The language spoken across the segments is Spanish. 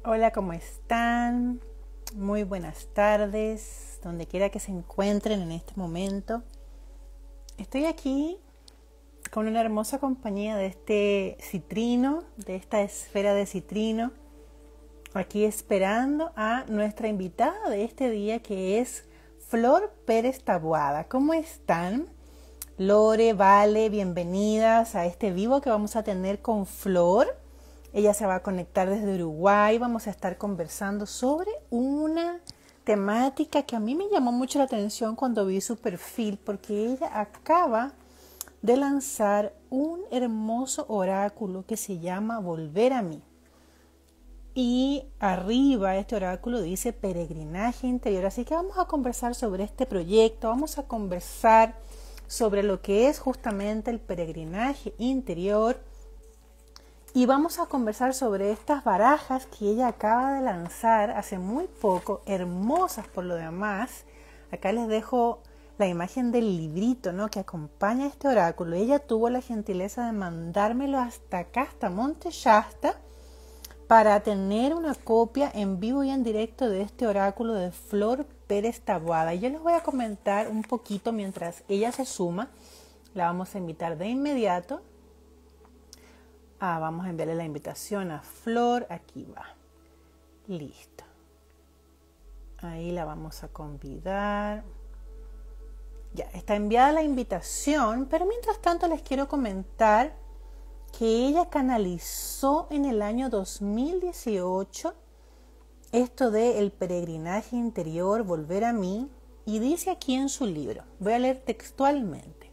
Hola, ¿cómo están? Muy buenas tardes, donde quiera que se encuentren en este momento. Estoy aquí con una hermosa compañía de este citrino, de esta esfera de citrino, aquí esperando a nuestra invitada de este día, que es Flor Pérez Taboada. ¿Cómo están? Lore, Vale, bienvenidas a este vivo que vamos a tener con Flor. Ella se va a conectar desde Uruguay. Vamos a estar conversando sobre una temática que a mí me llamó mucho la atención cuando vi su perfil, porque ella acaba de lanzar un hermoso oráculo que se llama Volver a mí. Y arriba este oráculo dice peregrinaje interior. Así que vamos a conversar sobre este proyecto, vamos a conversar sobre lo que es justamente el peregrinaje interior. Y vamos a conversar sobre estas barajas que ella acaba de lanzar hace muy poco, hermosas por lo demás. Acá les dejo la imagen del librito, ¿no?, que acompaña este oráculo. Ella tuvo la gentileza de mandármelo hasta acá, hasta Monte Shasta, para tener una copia en vivo y en directo de este oráculo de Flor Pérez Taboada. Y yo les voy a comentar un poquito mientras ella se suma. La vamos a invitar de inmediato. Vamos a enviarle la invitación a Flor. Aquí va. Listo. Ahí la vamos a convidar. Ya, está enviada la invitación, pero mientras tanto les quiero comentar que ella canalizó en el año 2018 esto de el peregrinaje interior, volver a mí, y dice aquí en su libro, voy a leer textualmente: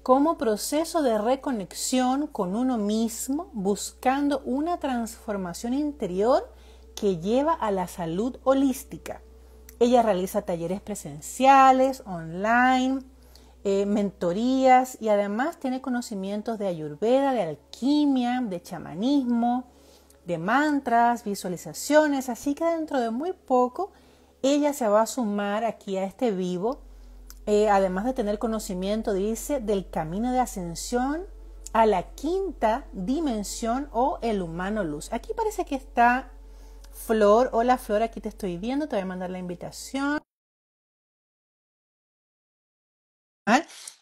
como proceso de reconexión con uno mismo, buscando una transformación interior que lleva a la salud holística. Ella realiza talleres presenciales, online, mentorías, y además tiene conocimientos de ayurveda, de alquimia, de chamanismo, de mantras, visualizaciones. Así que dentro de muy poco ella se va a sumar aquí a este vivo. Además de tener conocimiento, dice, del camino de ascensión a la quinta dimensión o el humano luz. Aquí parece que está Flor. Hola Flor, aquí te estoy viendo, te voy a mandar la invitación.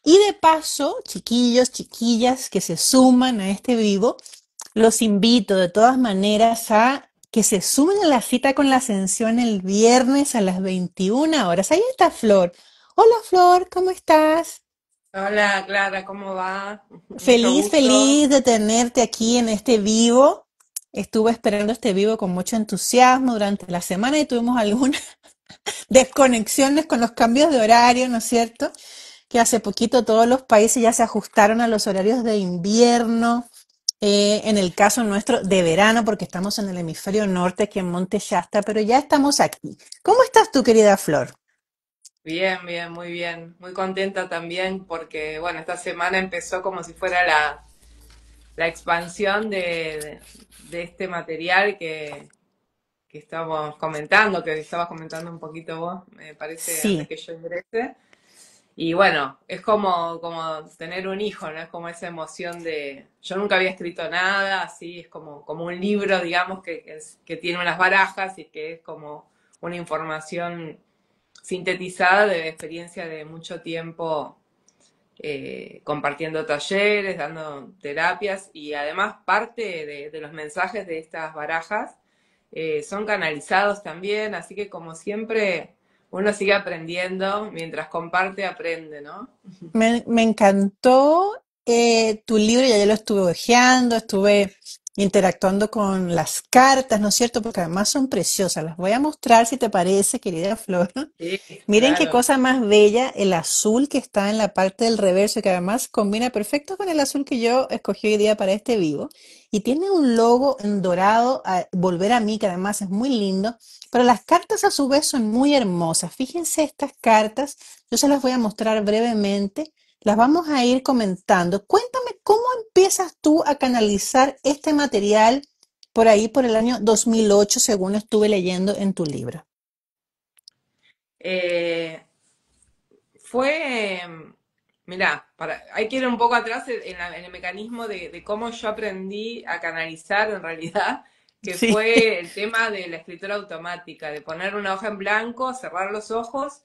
Y de paso, chiquillos, chiquillas que se suman a este vivo, los invito de todas maneras a que se sumen a la cita con la ascensión el viernes a las 21 horas. Ahí está Flor. Hola Flor, ¿cómo estás? Hola Clara, ¿cómo va? Mucho Feliz, gusto. feliz de tenerte aquí en este vivo. Estuve esperando este vivo con mucho entusiasmo durante la semana y tuvimos algunas desconexiones con los cambios de horario, ¿no es cierto? Que hace poquito todos los países ya se ajustaron a los horarios de invierno, en el caso nuestro de verano, porque estamos en el hemisferio norte, aquí en Monte Shasta, pero ya estamos aquí. ¿Cómo estás tú, querida Flor? Bien, bien, muy bien. Muy contenta también porque, bueno, esta semana empezó como si fuera la expansión de este material que estamos comentando, que estabas comentando un poquito vos, me parece, antes Sí. que yo ingrese. Y bueno, es como tener un hijo, ¿no? Es como esa emoción de... Yo nunca había escrito nada, así es como un libro, digamos, que tiene unas barajas y que es como una información sintetizada de experiencia de mucho tiempo, compartiendo talleres, dando terapias, y además parte de los mensajes de estas barajas son canalizados también, así que como siempre uno sigue aprendiendo, mientras comparte aprende, ¿no? Me encantó tu libro. Ya yo lo estuve hojeando, estuve interactuando con las cartas, ¿no es cierto? Porque además son preciosas. Las voy a mostrar si te parece, querida Flor. Sí, Miren qué claro. cosa más bella, el azul que está en la parte del reverso, que además combina perfecto con el azul que yo escogí hoy día para este vivo. Y tiene un logo en dorado, Volver a mí, que además es muy lindo. Pero las cartas a su vez son muy hermosas. Fíjense estas cartas, yo se las voy a mostrar brevemente. Las vamos a ir comentando. Cuéntame cómo empiezas tú a canalizar este material por ahí por el año 2008, según estuve leyendo en tu libro. Eh, Fue, mirá, hay que ir un poco atrás en el mecanismo de cómo yo aprendí a canalizar en realidad. que Sí. fue el tema de la escritura automática, de poner una hoja en blanco, cerrar los ojos,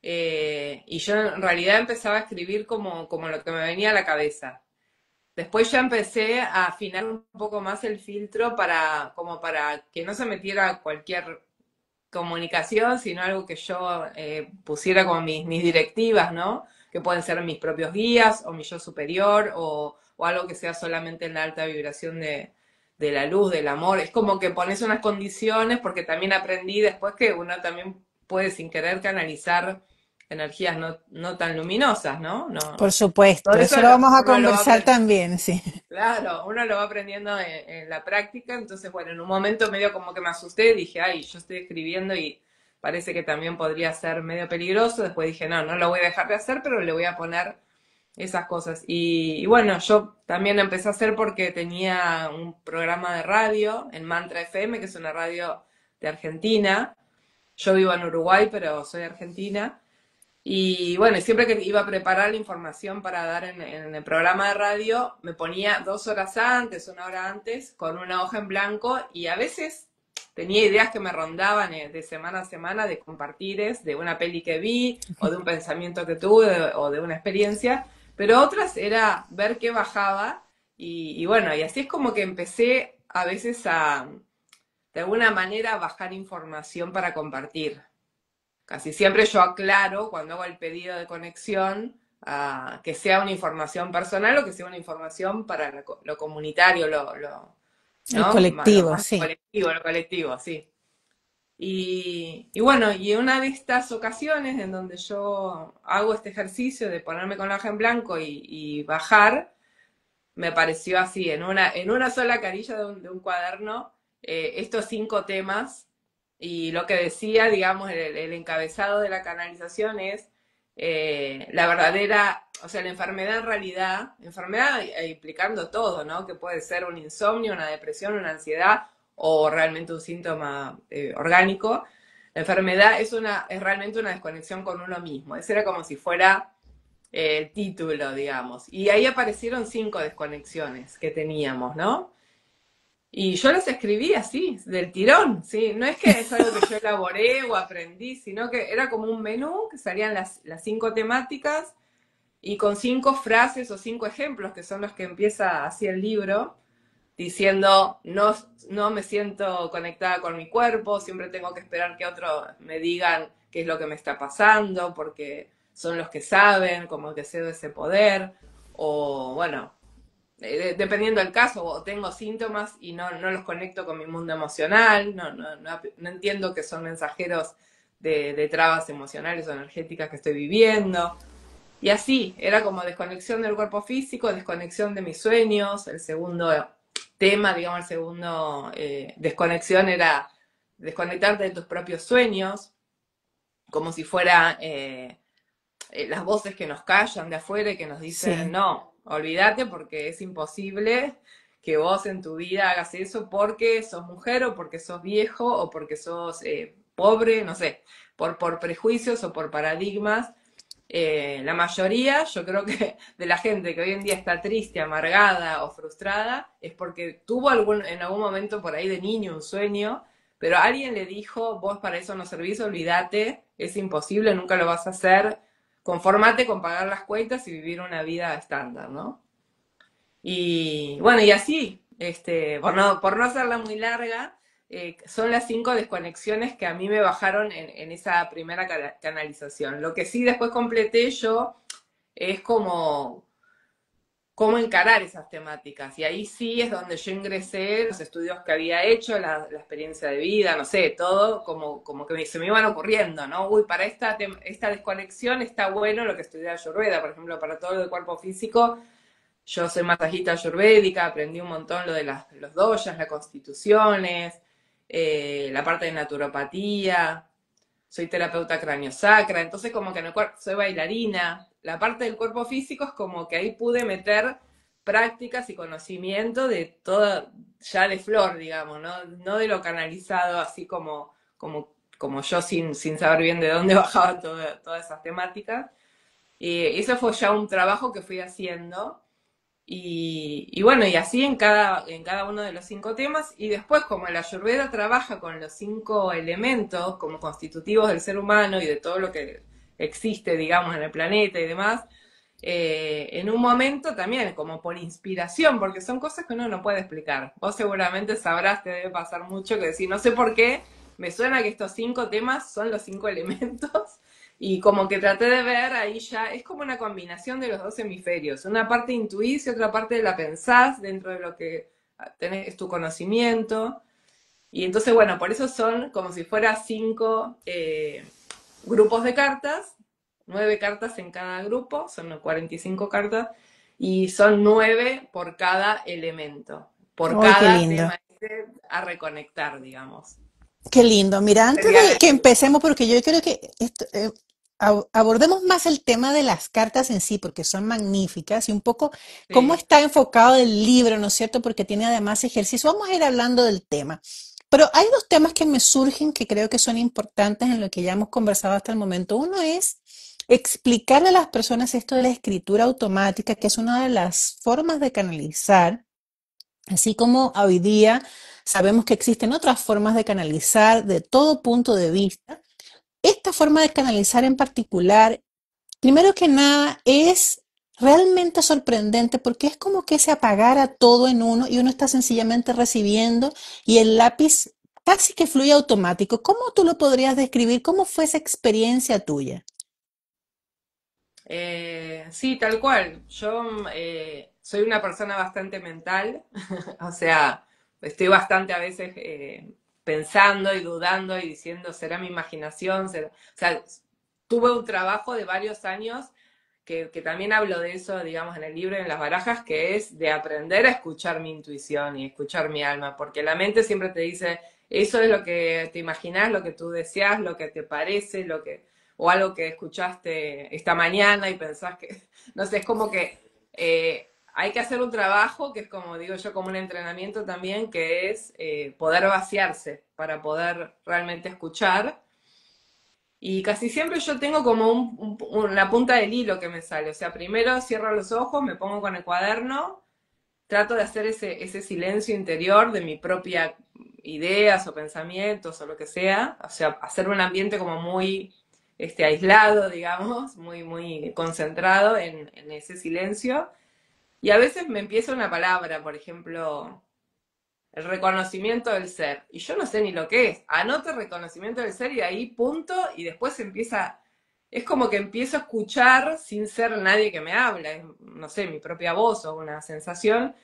y yo en realidad empezaba a escribir como lo que me venía a la cabeza. Después ya empecé a afinar un poco más el filtro como para que no se metiera cualquier comunicación, sino algo que yo pusiera como mis directivas, ¿no? Que pueden ser mis propios guías o mi yo superior o algo que sea solamente en la alta vibración de la luz, del amor. Es como que pones unas condiciones porque también aprendí después que uno también puede sin querer canalizar energías no tan luminosas, ¿no? Por No, todo supuesto, eso eso lo vamos a uno lo va conversar aprendiendo. también, sí. Claro, uno lo va aprendiendo en la práctica, entonces bueno, en un momento medio como que me asusté, dije, ay, yo estoy escribiendo y parece que también podría ser medio peligroso, después dije, no, no lo voy a dejar de hacer, pero le voy a poner esas cosas. Y bueno, yo también empecé a hacer porque tenía un programa de radio en Mantra FM, que es una radio de Argentina. Yo vivo en Uruguay, pero soy argentina. Y bueno, siempre que iba a preparar la información para dar en el programa de radio, me ponía 2 horas antes, 1 hora antes, con una hoja en blanco y a veces tenía ideas que me rondaban de semana a semana de compartires, de una peli que vi o de un pensamiento que tuve o de una experiencia, pero otras era ver qué bajaba y bueno, y así es como que empecé a veces de alguna manera, bajar información para compartir. Casi siempre yo aclaro cuando hago el pedido de conexión que sea una información personal o que sea una información para lo comunitario, El ¿no? Lo colectivo, más sí. colectivo, lo colectivo, sí. Y bueno, y en una de estas ocasiones en donde yo hago este ejercicio de ponerme con la hoja en blanco y bajar, me pareció así, en una sola carilla de un cuaderno, estos 5 temas, y lo que decía, digamos, el encabezado de la canalización es la verdadera, o sea, la enfermedad en realidad, enfermedad implicando todo, ¿no? Que puede ser un insomnio, una depresión, una ansiedad o realmente un síntoma orgánico. La enfermedad es realmente una desconexión con uno mismo. Eso era como si fuera el título, digamos. Y ahí aparecieron 5 desconexiones que teníamos, ¿no? Y yo las escribí así, del tirón, ¿sí? No es que es algo que yo elaboré o aprendí, sino que era como un menú que salían las 5 temáticas y con 5 frases o 5 ejemplos, que son los que empieza así el libro, diciendo, no me siento conectada con mi cuerpo, siempre tengo que esperar que otros me digan qué es lo que me está pasando, porque son los que saben, como que cedo ese poder, o bueno, dependiendo del caso, o tengo síntomas y no los conecto con mi mundo emocional, no entiendo que son mensajeros de trabas emocionales o energéticas que estoy viviendo. Y así, era como desconexión del cuerpo físico, desconexión de mis sueños. El segundo tema, digamos, el segundo desconexión era desconectarte de tus propios sueños, como si fuera las voces que nos callan de afuera y que nos dicen, Sí. no, olvídate porque es imposible que vos en tu vida hagas eso porque sos mujer o porque sos viejo o porque sos pobre, no sé, por prejuicios o por paradigmas. La mayoría, yo creo que de la gente que hoy en día está triste, amargada o frustrada, es porque tuvo en algún momento por ahí de niño un sueño, pero alguien le dijo, vos para eso no servís, olvídate, es imposible, nunca lo vas a hacer, conformate con pagar las cuentas y vivir una vida estándar, ¿no? Y bueno, y así, por no hacerla muy larga, son las 5 desconexiones que a mí me bajaron en esa primera canalización. Lo que sí después completé yo es cómo encarar esas temáticas. Y ahí sí es donde yo ingresé los estudios que había hecho, la experiencia de vida, no sé, todo como que se me iban ocurriendo, ¿no? Uy, para esta desconexión está bueno lo que estudia Ayurveda, por ejemplo, para todo lo del cuerpo físico. Yo soy masajista ayurvédica, aprendí un montón lo de los doyas, las constituciones, la parte de naturopatía, soy terapeuta craniosacra, entonces como que en el cuerpo soy bailarina. La parte del cuerpo físico es como que ahí pude meter prácticas y conocimiento de todo, ya de flor, digamos, no de lo canalizado así como yo sin saber bien de dónde bajaban todas esas temáticas. Y eso fue ya un trabajo que fui haciendo Y bueno, y así en cada uno de los 5 temas. Y después, como la Ayurveda trabaja con los 5 elementos como constitutivos del ser humano y de todo lo que existe, digamos, en el planeta y demás, en un momento también, como por inspiración, porque son cosas que uno no puede explicar. Vos seguramente sabrás, te debe pasar mucho que decir, no sé por qué, me suena que estos 5 temas son los 5 elementos. Y como que traté de ver ahí ya, es como una combinación de los dos hemisferios. Una parte intuís y otra parte la pensás dentro de lo que tenés, es tu conocimiento. Y entonces, bueno, por eso son como si fuera 5 grupos de cartas, 9 cartas en cada grupo, son 45 cartas, y son 9 por cada elemento, por ¡Ay, qué cada lindo! tema a reconectar, digamos. Qué lindo. Mira, antes Sería de que empecemos, porque yo creo que abordemos más el tema de las cartas en sí, porque son magníficas y un poco cómo sí. está enfocado el libro, ¿no es cierto? Porque tiene además ejercicio. Vamos a ir hablando del tema. Pero hay dos temas que me surgen que creo que son importantes en lo que ya hemos conversado hasta el momento. Uno es explicarle a las personas esto de la escritura automática, que es una de las formas de canalizar. Así como hoy día sabemos que existen otras formas de canalizar de todo punto de vista, esta forma de canalizar en particular, primero que nada, es realmente sorprendente porque es como que se apagara todo en uno y uno está sencillamente recibiendo y el lápiz casi que fluye automático. ¿Cómo tú lo podrías describir? ¿Cómo fue esa experiencia tuya? Sí, tal cual. Yo soy una persona bastante mental, o sea, estoy bastante a veces pensando y dudando y diciendo, ¿será mi imaginación? O sea, tuve un trabajo de varios años que también hablo de eso, digamos, en el libro, en las barajas, que es de aprender a escuchar mi intuición y escuchar mi alma, porque la mente siempre te dice, eso es lo que te imaginas, lo que tú deseas, lo que te parece, o algo que escuchaste esta mañana y pensás que, no sé, es como que hay que hacer un trabajo que es como digo yo, como un entrenamiento también, que es poder vaciarse para poder realmente escuchar. Y casi siempre yo tengo como una punta del hilo que me sale. O sea, primero cierro los ojos, me pongo con el cuaderno, trato de hacer ese silencio interior de mi propia ideas o pensamientos o lo que sea. O sea, hacer un ambiente como muy aislado, digamos, muy, muy concentrado en ese silencio. Y a veces me empieza una palabra, por ejemplo, el reconocimiento del ser. Y yo no sé ni lo que es. Anoto el reconocimiento del ser y ahí punto y después empieza, es como que empiezo a escuchar sin ser nadie que me habla, es, no sé, mi propia voz o una sensación,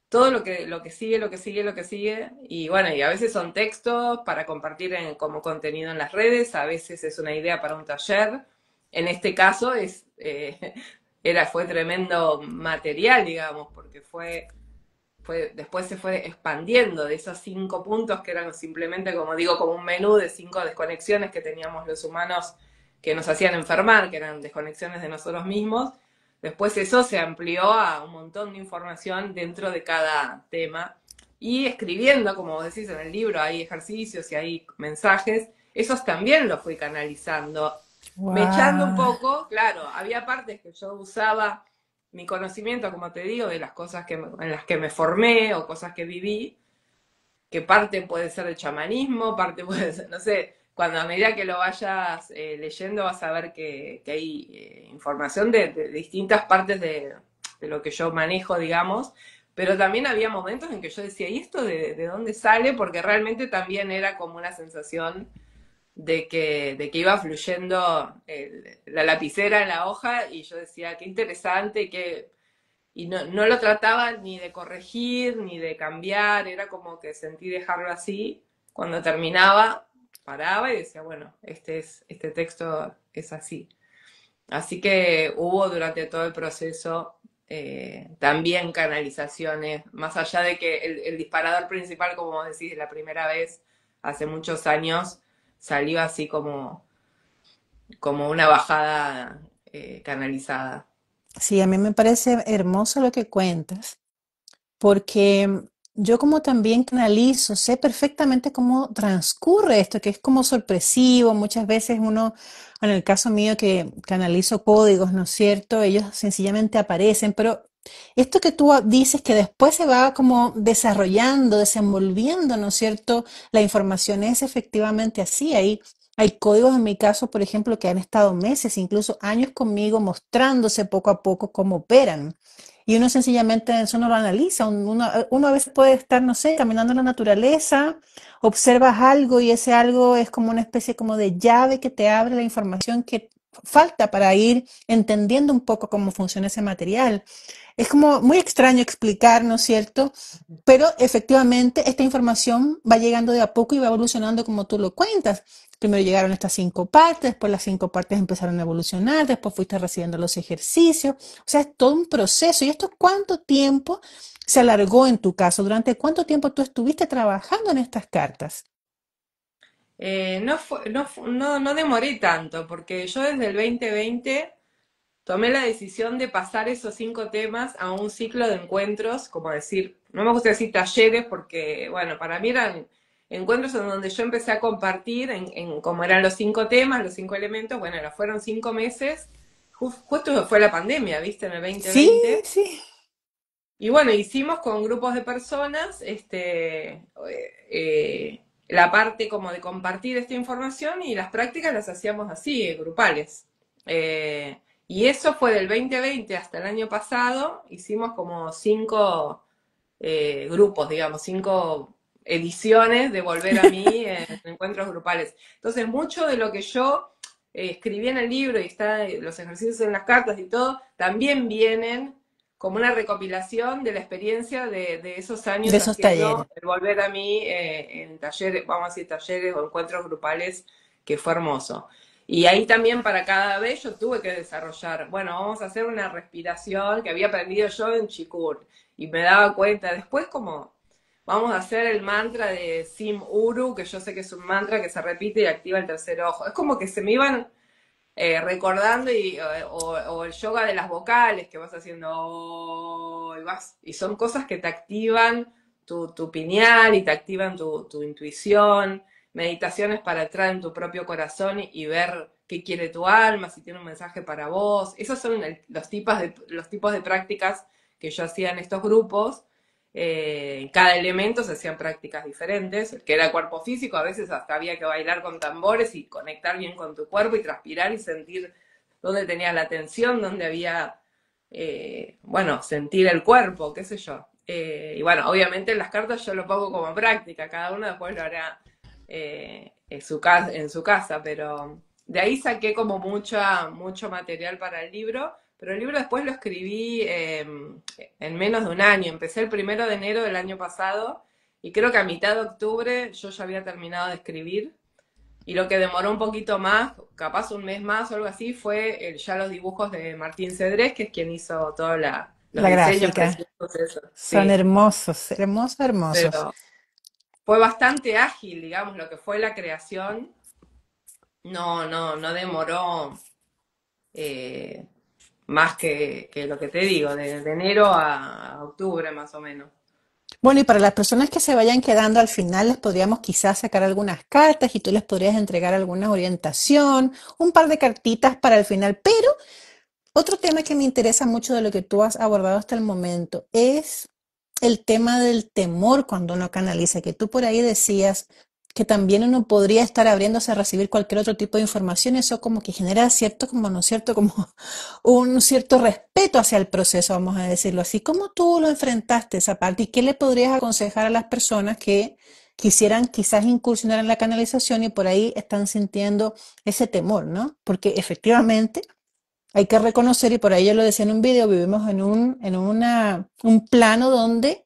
todo lo que sigue, lo que sigue, lo que sigue. Y bueno, y a veces son textos para compartir como contenido en las redes, a veces es una idea para un taller. En este caso fue tremendo material, digamos, porque después se fue expandiendo de esos 5 puntos que eran simplemente, como digo, como un menú de 5 desconexiones que teníamos los humanos que nos hacían enfermar, que eran desconexiones de nosotros mismos. Después eso se amplió a un montón de información dentro de cada tema. Y escribiendo, como vos decís en el libro, hay ejercicios y hay mensajes. Esos también los fui canalizando. Me echando un Wow. poco, claro, había partes que yo usaba mi conocimiento, como te digo, de las cosas en las que me formé o cosas que viví, que parte puede ser de chamanismo, parte puede ser, no sé, cuando a medida que lo vayas leyendo vas a ver que hay información de distintas partes de lo que yo manejo, digamos, pero también había momentos en que yo decía, ¿y esto de dónde sale? Porque realmente también era como una sensación de que iba fluyendo la lapicera en la hoja y yo decía, qué interesante, y no lo trataba ni de corregir, ni de cambiar, era como que sentí dejarlo así. Cuando terminaba, paraba y decía, bueno, este texto es así. Así que hubo durante todo el proceso también canalizaciones, más allá de que el disparador principal, como vos decís, la primera vez, hace muchos años, salió así como una bajada canalizada. Sí, a mí me parece hermoso lo que cuentas. Porque yo como también canalizo, sé perfectamente cómo transcurre esto, que es como sorpresivo, muchas veces uno, en el caso mío que canalizo códigos, ¿no es cierto? Ellos sencillamente aparecen, pero Esto que tú dices que después se va como desarrollando, desenvolviendo, ¿no es cierto? La información es efectivamente así. Hay códigos en mi caso, por ejemplo, que han estado meses, incluso años conmigo, mostrándose poco a poco cómo operan. Y uno sencillamente eso no lo analiza. Uno a veces puede estar, no sé, caminando en la naturaleza, observas algo y ese algo es como una especie como de llave que te abre la información que falta para ir entendiendo un poco cómo funciona ese material. Es como muy extraño explicar, ¿no es cierto? Pero efectivamente esta información va llegando de a poco y va evolucionando como tú lo cuentas. Primero llegaron estas 5 partes, después las 5 partes empezaron a evolucionar, después fuiste recibiendo los ejercicios. O sea, es todo un proceso. ¿Y esto cuánto tiempo se alargó en tu caso? ¿Durante cuánto tiempo tú estuviste trabajando en estas cartas? No demoré tanto, porque yo desde el 2020 tomé la decisión de pasar esos 5 temas a un ciclo de encuentros, como decir, no me gusta decir talleres, porque, bueno, para mí eran encuentros en donde yo empecé a compartir cómo eran los 5 temas, los 5 elementos. Bueno, fueron 5 meses, justo fue la pandemia, ¿viste? En el Sí, 2020. sí. Y bueno, hicimos con grupos de personas la parte como de compartir esta información, y las prácticas las hacíamos así, grupales. Y eso fue del 2020 hasta el año pasado. Hicimos como 5 grupos, digamos, 5 ediciones de Volver a mí en encuentros grupales. Entonces, mucho de lo que yo escribí en el libro y está los ejercicios en las cartas y todo, también vienen como una recopilación de la experiencia de esos De años esos haciendo talleres. el Volver a mí en talleres, vamos a decir talleres o encuentros grupales, que fue hermoso. Y ahí también para cada vez yo tuve que desarrollar, bueno, vamos a hacer una respiración que había aprendido yo en Chikur, y me daba cuenta después como vamos a hacer el mantra de Sim Uru, que yo sé que es un mantra que se repite y activa el tercer ojo. Es como que se me iban recordando, o el yoga de las vocales, que vas haciendo y son cosas que te activan tu pineal y te activan tu intuición, meditaciones para entrar en tu propio corazón y ver qué quiere tu alma, si tiene un mensaje para vos. Esos son los tipos de prácticas que yo hacía en estos grupos. En cada elemento se hacían prácticas diferentes. El que era cuerpo físico, a veces hasta había que bailar con tambores y conectar bien con tu cuerpo y transpirar y sentir dónde tenía la tensión, dónde había, bueno, sentir el cuerpo, qué sé yo. Y bueno, obviamente en las cartas yo lo pongo como práctica, cada uno después lo hará en su casa, pero de ahí saqué como mucho material para el libro. Pero el libro después lo escribí en menos de un año. Empecé el 1 de enero del año pasado y creo que a mitad de octubre yo ya había terminado de escribir. Y lo que demoró un poquito más, capaz un mes más o algo así, fue ya los dibujos de Martín Cedrés, que es quien hizo todos los La diseños gráfica. preciosos, eso. Son Sí, hermosos, hermosos, hermosos. pero fue bastante ágil, digamos, lo que fue la creación. No demoró eh, más que lo que te digo, de enero a octubre más o menos. Bueno, y para las personas que se vayan quedando al final, les podríamos quizás sacar algunas cartas y tú les podrías entregar alguna orientación, un par de cartitas para el final. Pero otro tema que me interesa mucho de lo que tú has abordado hasta el momento es el tema del temor cuando uno canaliza, que tú por ahí decías que también uno podría estar abriéndose a recibir cualquier otro tipo de información, eso como que genera cierto, como no es cierto, como un cierto respeto hacia el proceso, vamos a decirlo así. ¿Cómo tú lo enfrentaste esa parte y qué le podrías aconsejar a las personas que quisieran quizás incursionar en la canalización y por ahí están sintiendo ese temor, ¿no? Porque efectivamente hay que reconocer, y por ahí yo lo decía en un video, vivimos un plano donde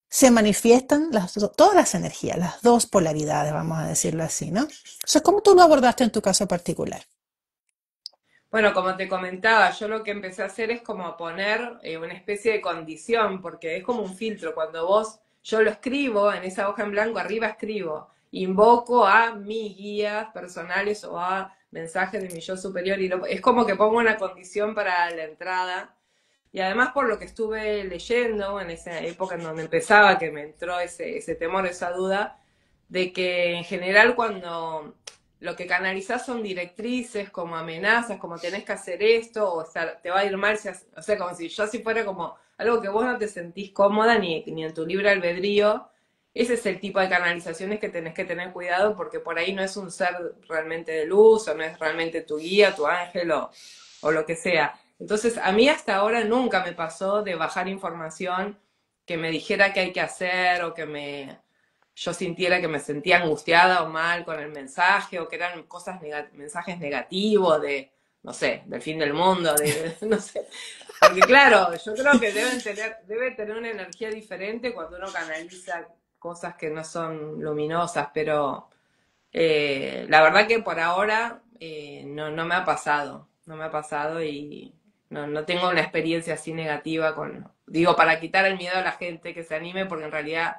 se manifiestan todas las energías, las dos polaridades, vamos a decirlo así, ¿no? O sea, ¿cómo tú lo abordaste en tu caso particular? Bueno, como te comentaba, yo lo que empecé a hacer es como poner una especie de condición, porque es como un filtro. Yo lo escribo en esa hoja en blanco, arriba escribo, invoco a mis guías personales o a mensajes de mi yo superior, y es como que pongo una condición para la entrada. Y además por lo que estuve leyendo en esa época en donde empezaba, que me entró ese temor, esa duda, de que en general cuando lo que canalizás son directrices, como amenazas, como tenés que hacer esto, o sea, te va a ir mal, o sea, como si yo así fuera como algo que vos no te sentís cómoda ni en tu libre albedrío, ese es el tipo de canalizaciones que tenés que tener cuidado porque por ahí no es un ser realmente de luz o no es realmente tu guía, tu ángel o lo que sea. Entonces, a mí hasta ahora nunca me pasó de bajar información que me dijera qué hay que hacer o que yo sintiera que me sentía angustiada o mal con el mensaje o que eran mensajes negativos de, no sé, del fin del mundo, no sé. Porque claro, yo creo que debe tener una energía diferente cuando uno canaliza cosas que no son luminosas, pero la verdad que por ahora no me ha pasado, no me ha pasado y no tengo una experiencia así negativa digo, para quitar el miedo a la gente que se anime, porque en realidad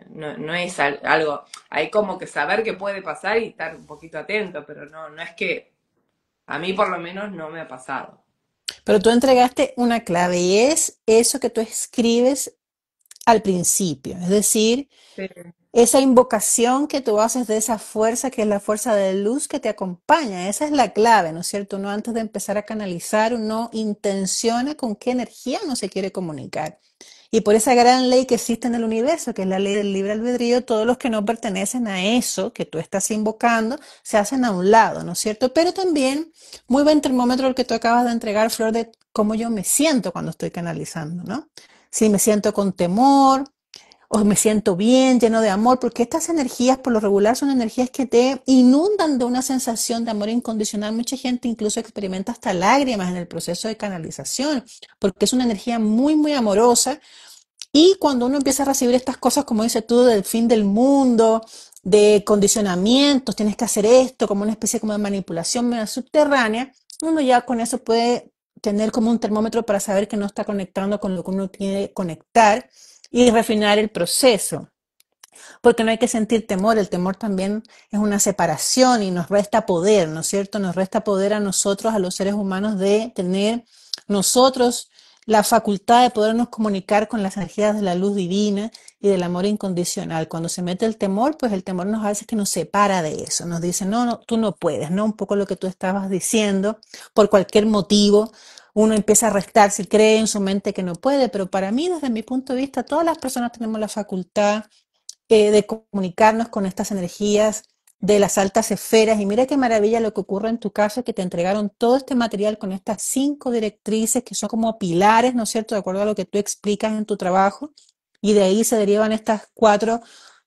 no es algo, hay como que saber qué puede pasar y estar un poquito atento, pero no es que a mí por lo menos no me ha pasado. Pero tú entregaste una clave y es eso que tú escribes al principio, es decir, Sí, esa invocación que tú haces de esa fuerza que es la fuerza de luz que te acompaña, esa es la clave, ¿no es cierto? Uno antes de empezar a canalizar, uno intenciona con qué energía uno se quiere comunicar. Y por esa gran ley que existe en el universo, que es la ley del libre albedrío, todos los que no pertenecen a eso que tú estás invocando se hacen a un lado, ¿no es cierto? Pero también, muy buen termómetro el que tú acabas de entregar, Flor, de cómo yo me siento cuando estoy canalizando, ¿no? Si me siento con temor, o me siento bien, lleno de amor, porque estas energías por lo regular son energías que te inundan de una sensación de amor incondicional. Mucha gente incluso experimenta hasta lágrimas en el proceso de canalización, porque es una energía muy, muy amorosa. Y cuando uno empieza a recibir estas cosas, como dices tú, del fin del mundo, de condicionamientos, tienes que hacer esto, como una especie como de manipulación medio subterránea, uno ya con eso puede tener como un termómetro para saber que no está conectando con lo que uno quiere conectar y refinar el proceso. Porque no hay que sentir temor, el temor también es una separación y nos resta poder, ¿no es cierto? Nos resta poder a nosotros, a los seres humanos, de tener nosotros la facultad de podernos comunicar con las energías de la luz divina y del amor incondicional. Cuando se mete el temor, pues el temor nos hace que nos separa de eso, nos dice, no, no, tú no puedes, ¿no? Un poco lo que tú estabas diciendo, por cualquier motivo, uno empieza a restar si cree en su mente que no puede, pero para mí, desde mi punto de vista, todas las personas tenemos la facultad de comunicarnos con estas energías de las altas esferas. Y mira qué maravilla lo que ocurre en tu caso, que te entregaron todo este material con estas 5 directrices que son como pilares, ¿no es cierto?, de acuerdo a lo que tú explicas en tu trabajo. Y de ahí se derivan estas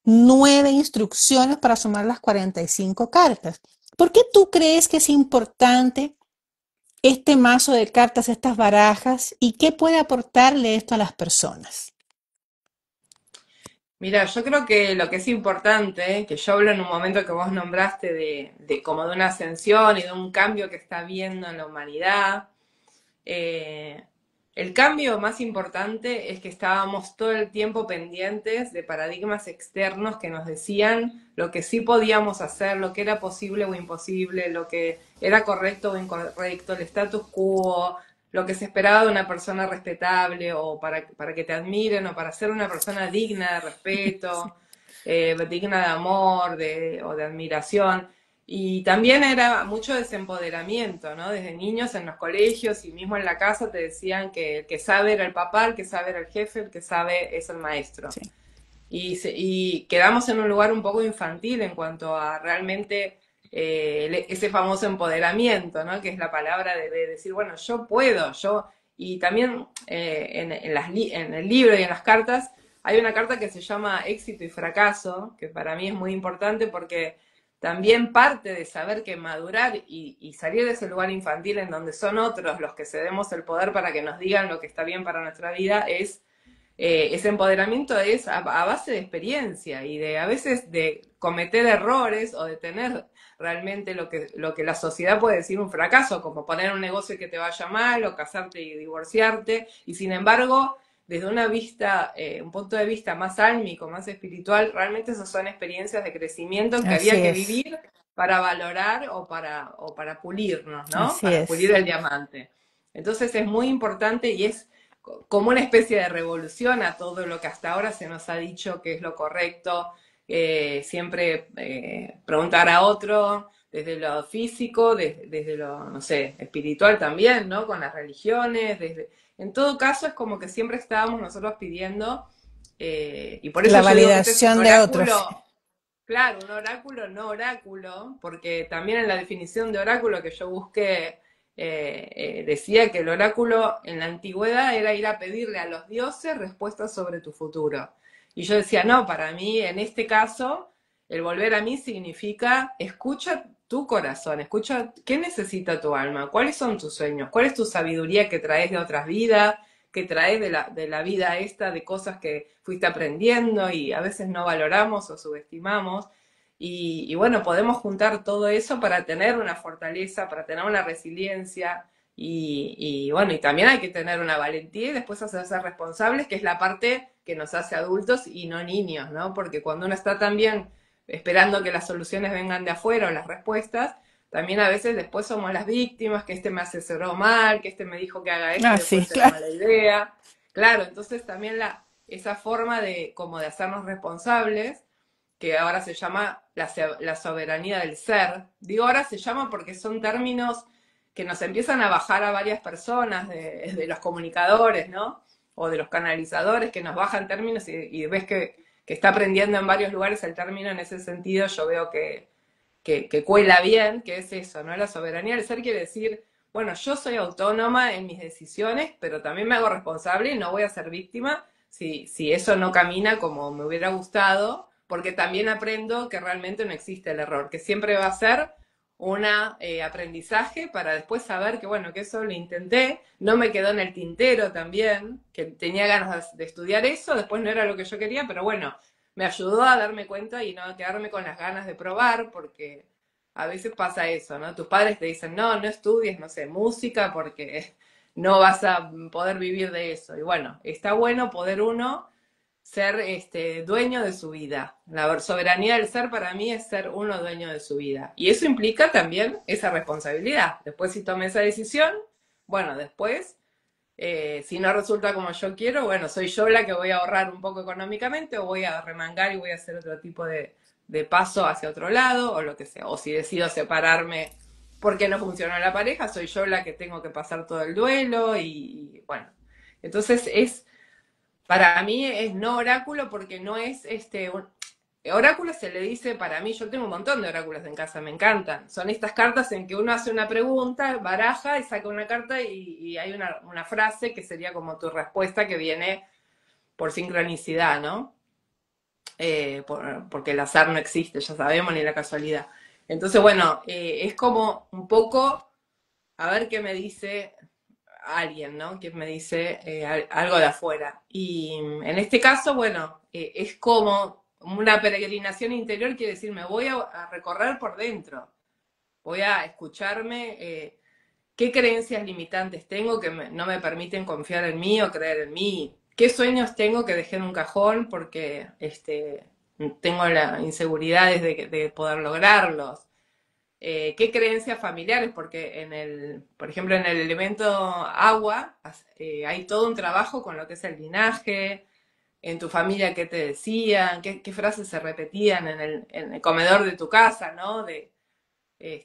9 instrucciones para sumar las 45 cartas. ¿Por qué tú crees que es importante este mazo de cartas, estas barajas, y qué puede aportarle esto a las personas? mira, yo creo que lo que es importante, que yo hablo en un momento que vos nombraste de como de una ascensión y de un cambio que está habiendo en la humanidad, eh, el cambio más importante es que estábamos todo el tiempo pendientes de paradigmas externos que nos decían lo que sí podíamos hacer, lo que era posible o imposible, lo que era correcto o incorrecto, el status quo, lo que se esperaba de una persona respetable o para que te admiren o para ser una persona digna de respeto, digna de amor o de admiración. Y también era mucho desempoderamiento, ¿no? Desde niños en los colegios y mismo en la casa te decían que el que sabe era el papá, el que sabe era el jefe, el que sabe es el maestro. Sí, Y quedamos en un lugar un poco infantil en cuanto a realmente ese famoso empoderamiento, ¿no? Que es la palabra de decir, bueno, yo puedo, yo... Y también en el libro y en las cartas hay una carta que se llama éxito y fracaso, que para mí es muy importante porque también parte de saber que madurar y salir de ese lugar infantil en donde son otros los que cedemos el poder para que nos digan lo que está bien para nuestra vida es ese empoderamiento es a base de experiencia y de a veces de cometer errores o de tener realmente lo que la sociedad puede decir un fracaso, como poner un negocio que te vaya mal o casarte y divorciarte, y sin embargo, desde una vista, un punto de vista más álmico, más espiritual, realmente esas son experiencias de crecimiento que así había que es, vivir para valorar o para pulirnos, ¿no? así Para pulir es. el diamante. Entonces es muy importante y es como una especie de revolución a todo lo que hasta ahora se nos ha dicho que es lo correcto, siempre preguntar a otro, desde lo físico, desde lo, no sé, espiritual también, ¿no? Con las religiones, en todo caso es como que siempre estábamos nosotros pidiendo, y por eso La yo digo que este es un validación de otros. oráculo, claro, un oráculo no oráculo, porque también en la definición de oráculo que yo busqué, decía que el oráculo en la antigüedad era ir a pedirle a los dioses respuestas sobre tu futuro. Y yo decía, no, para mí en este caso, el volver a mí significa escucha tu corazón, escucha qué necesita tu alma, cuáles son tus sueños, cuál es tu sabiduría que traes de otras vidas, que traes de la vida esta, de cosas que fuiste aprendiendo y a veces no valoramos o subestimamos. Y bueno, podemos juntar todo eso para tener una fortaleza, para tener una resiliencia y bueno, y también hay que tener una valentía y después hacerse responsables, que es la parte que nos hace adultos y no niños, ¿no? Porque cuando uno está también esperando que las soluciones vengan de afuera o las respuestas, también a veces después somos las víctimas, que este me asesoró mal, que este me dijo que haga esto y Ah, sí, después era claro. mala idea. Claro, entonces también esa forma de como de hacernos responsables, que ahora se llama la soberanía del ser. Digo ahora se llama porque son términos que nos empiezan a bajar a varias personas, de los comunicadores, ¿no? O de los canalizadores, que nos bajan términos y ves que está aprendiendo en varios lugares el término en ese sentido, yo veo que cuela bien, que es eso, ¿no? La soberanía del ser quiere decir, bueno, yo soy autónoma en mis decisiones, pero también me hago responsable y no voy a ser víctima si eso no camina como me hubiera gustado, porque también aprendo que realmente no existe el error, que siempre va a ser un aprendizaje para después saber que, bueno, que eso lo intenté, no me quedó en el tintero también, que tenía ganas de estudiar eso, después no era lo que yo quería, pero bueno, me ayudó a darme cuenta y no quedarme con las ganas de probar, porque a veces pasa eso, ¿no? Tus padres te dicen, no, no estudies, no sé, música, porque no vas a poder vivir de eso. Y bueno, está bueno poder uno ser dueño de su vida. La soberanía del ser para mí es ser uno dueño de su vida. Y eso implica también esa responsabilidad. Después si tomé esa decisión, bueno, después, si no resulta como yo quiero, bueno, soy yo la que voy a ahorrar un poco económicamente o voy a remangar y voy a hacer otro tipo de paso hacia otro lado o lo que sea. O si decido separarme porque no funcionó la pareja, soy yo la que tengo que pasar todo el duelo y bueno. Entonces para mí es no oráculo porque no es oráculo se le dice para mí, yo tengo un montón de oráculos en casa, me encantan. Son estas cartas en que uno hace una pregunta, baraja y saca una carta y hay una frase que sería como tu respuesta que viene por sincronicidad, ¿no? Porque el azar no existe, ya sabemos, ni la casualidad. Entonces, bueno, es como un poco a ver qué me dice alguien, ¿no? Que me dice algo de afuera. Y en este caso, bueno, es como una peregrinación interior, quiere decir, me voy a recorrer por dentro, voy a escucharme qué creencias limitantes tengo que no me permiten confiar en mí o creer en mí, qué sueños tengo que dejé en un cajón porque tengo la inseguridad de poder lograrlos, qué creencias familiares, porque por ejemplo, en el elemento agua hay todo un trabajo con lo que es el linaje, en tu familia qué te decían, qué frases se repetían en el comedor de tu casa, ¿no?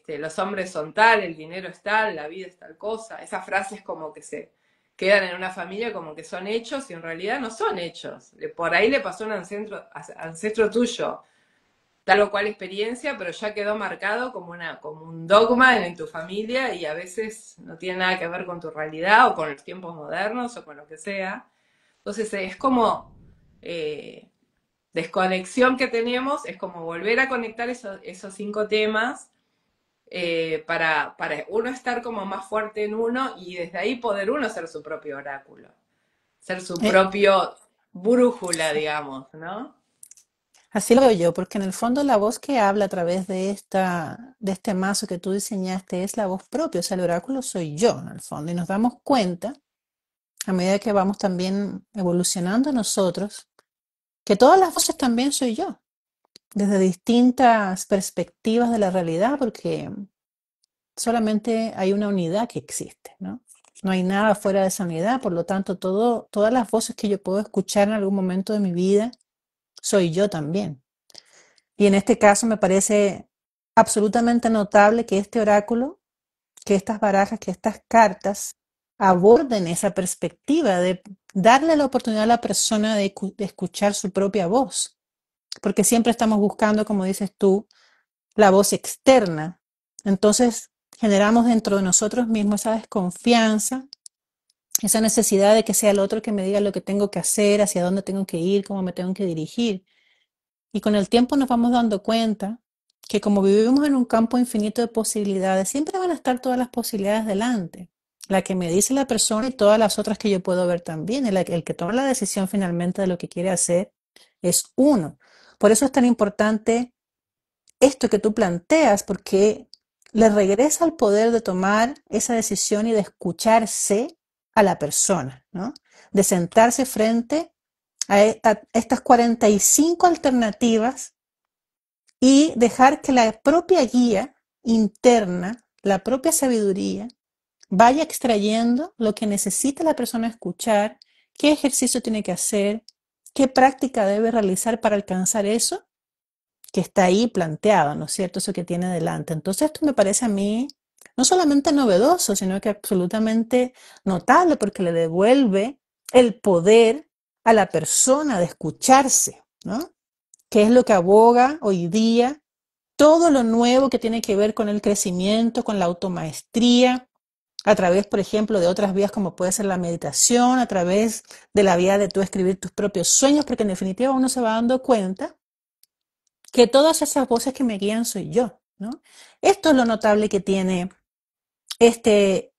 Los hombres son tal, el dinero es tal, la vida es tal cosa. Esas frases como que se quedan en una familia como que son hechos y en realidad no son hechos. Por ahí le pasó a un ancestro tuyo tal o cual experiencia, pero ya quedó marcado como un dogma en tu familia y a veces no tiene nada que ver con tu realidad o con los tiempos modernos o con lo que sea. Entonces es como desconexión que tenemos, es como volver a conectar esos 5 temas para uno estar como más fuerte en uno y desde ahí poder uno ser su propio oráculo, ser su Eh, propio brújula, digamos, ¿no? Así lo veo yo, porque en el fondo la voz que habla a través de este mazo que tú diseñaste es la voz propia, o sea, el oráculo soy yo en el fondo, y nos damos cuenta a medida que vamos también evolucionando nosotros, que todas las voces también soy yo, desde distintas perspectivas de la realidad, porque solamente hay una unidad que existe, ¿no? No hay nada fuera de esa unidad, por lo tanto, todas las voces que yo puedo escuchar en algún momento de mi vida, soy yo también. Y en este caso me parece absolutamente notable que este oráculo, que estas barajas, que estas cartas aborden esa perspectiva de darle la oportunidad a la persona de escuchar su propia voz, porque siempre estamos buscando, como dices tú, la voz externa. Entonces generamos dentro de nosotros mismos esa desconfianza, esa necesidad de que sea el otro que me diga lo que tengo que hacer, hacia dónde tengo que ir, cómo me tengo que dirigir. Y con el tiempo nos vamos dando cuenta que como vivimos en un campo infinito de posibilidades, siempre van a estar todas las posibilidades delante. La que me dice la persona y todas las otras que yo puedo ver también. El que toma la decisión finalmente de lo que quiere hacer es uno. Por eso es tan importante esto que tú planteas, porque le regresa el poder de tomar esa decisión y de escucharse a la persona, ¿no? De sentarse frente a estas 45 alternativas y dejar que la propia guía interna, la propia sabiduría, vaya extrayendo lo que necesita la persona escuchar, qué ejercicio tiene que hacer, qué práctica debe realizar para alcanzar eso que está ahí planteado, ¿no es cierto? Eso que tiene delante. Entonces esto me parece a mí no solamente novedoso, sino que absolutamente notable porque le devuelve el poder a la persona de escucharse, ¿no? Que es lo que aboga hoy día todo lo nuevo que tiene que ver con el crecimiento, con la automaestría, a través, por ejemplo, de otras vías como puede ser la meditación, a través de la vía de tú escribir tus propios sueños, porque en definitiva uno se va dando cuenta que todas esas voces que me guían soy yo, ¿no? Esto es lo notable que tiene este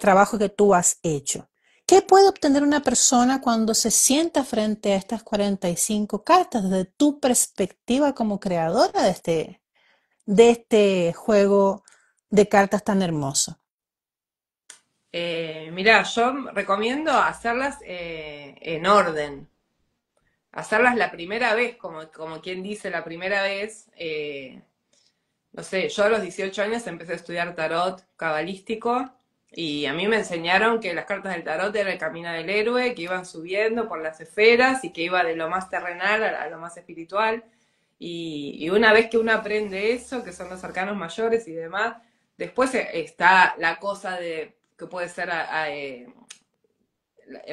trabajo que tú has hecho. ¿Qué puede obtener una persona cuando se sienta frente a estas 45 cartas desde tu perspectiva como creadora de este juego de cartas tan hermoso? Mirá, yo recomiendo hacerlas en orden, hacerlas la primera vez, como quien dice la primera vez. No sé, yo a los 18 años empecé a estudiar tarot cabalístico y a mí me enseñaron que las cartas del tarot era el camino del héroe, que iban subiendo por las esferas y que iba de lo más terrenal a lo más espiritual. Y una vez que uno aprende eso, que son los arcanos mayores y demás, después está la cosa de que puede ser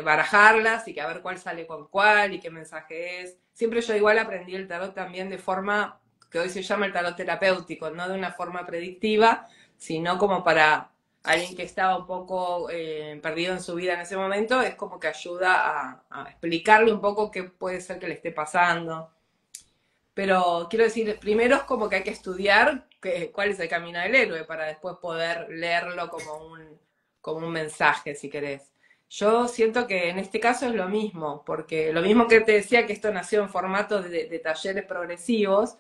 barajarlas y que a ver cuál sale con cuál y qué mensaje es. Siempre yo igual aprendí el tarot también de forma que hoy se llama el tarot terapéutico, no de una forma predictiva, sino como para alguien que estaba un poco perdido en su vida en ese momento, es como que ayuda a explicarle un poco qué puede ser que le esté pasando. Pero quiero decir, primero es como que hay que estudiar cuál es el camino del héroe para después poder leerlo como un mensaje, si querés. Yo siento que en este caso es lo mismo, porque lo mismo que te decía que esto nació en formato de talleres progresivos,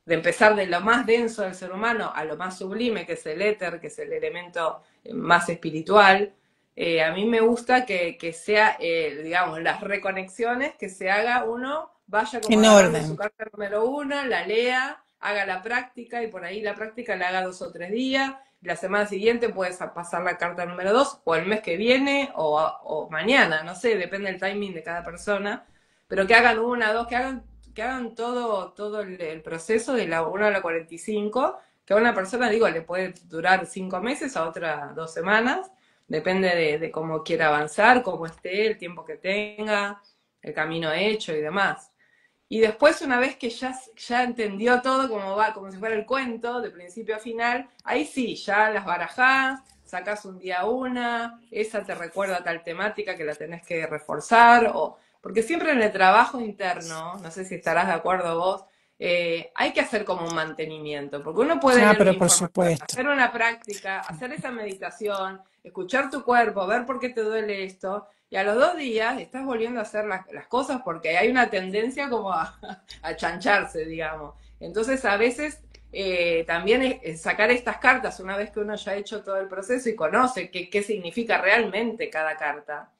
de empezar de lo más denso del ser humano a lo más sublime, que es el éter, que es el elemento más espiritual. A mí me gusta que sea, digamos, las reconexiones, que se haga uno, vaya como En agarrando su orden. carta número uno, la lea, haga la práctica y por ahí la práctica la haga 2 o 3 días. La semana siguiente puedes pasar la carta número 2 o el mes que viene o mañana, no sé, depende del timing de cada persona, pero que hagan una, dos, que hagan todo el proceso de la 1 a la 45, que a una persona, digo, le puede durar 5 meses, a otra 2 semanas, depende de cómo quiera avanzar, cómo esté, el tiempo que tenga, el camino hecho y demás. Y después, una vez que ya entendió todo como va, como si fuera el cuento, de principio a final, ahí sí, ya las barajás, sacás un día una, esa te recuerda tal temática que la tenés que reforzar, porque siempre en el trabajo interno, no sé si estarás de acuerdo vos, hay que hacer como un mantenimiento, porque uno puede Ah, leer una pero por información, supuesto. hacer una práctica, hacer esa meditación, escuchar tu cuerpo, ver por qué te duele esto, y a los 2 días estás volviendo a hacer las cosas porque hay una tendencia como a chancharse, digamos. Entonces, a veces también es sacar estas cartas una vez que uno ya ha hecho todo el proceso y conoce qué significa realmente cada carta,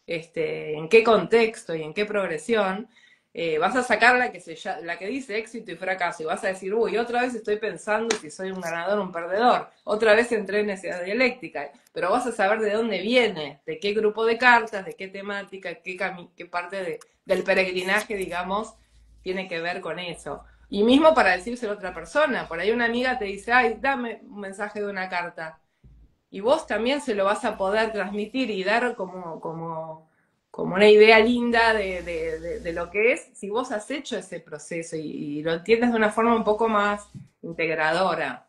en qué contexto y en qué progresión, vas a sacar la que dice éxito y fracaso y vas a decir, uy, otra vez estoy pensando si soy un ganador o un perdedor, otra vez entré en esa dialéctica, pero vas a saber de dónde viene, de qué grupo de cartas, de qué temática, qué parte del peregrinaje, digamos, tiene que ver con eso. Y mismo para decírselo a otra persona, por ahí una amiga te dice, ay, dame un mensaje de una carta. Y vos también se lo vas a poder transmitir y dar como una idea linda de lo que es si vos has hecho ese proceso y lo entiendes de una forma un poco más integradora.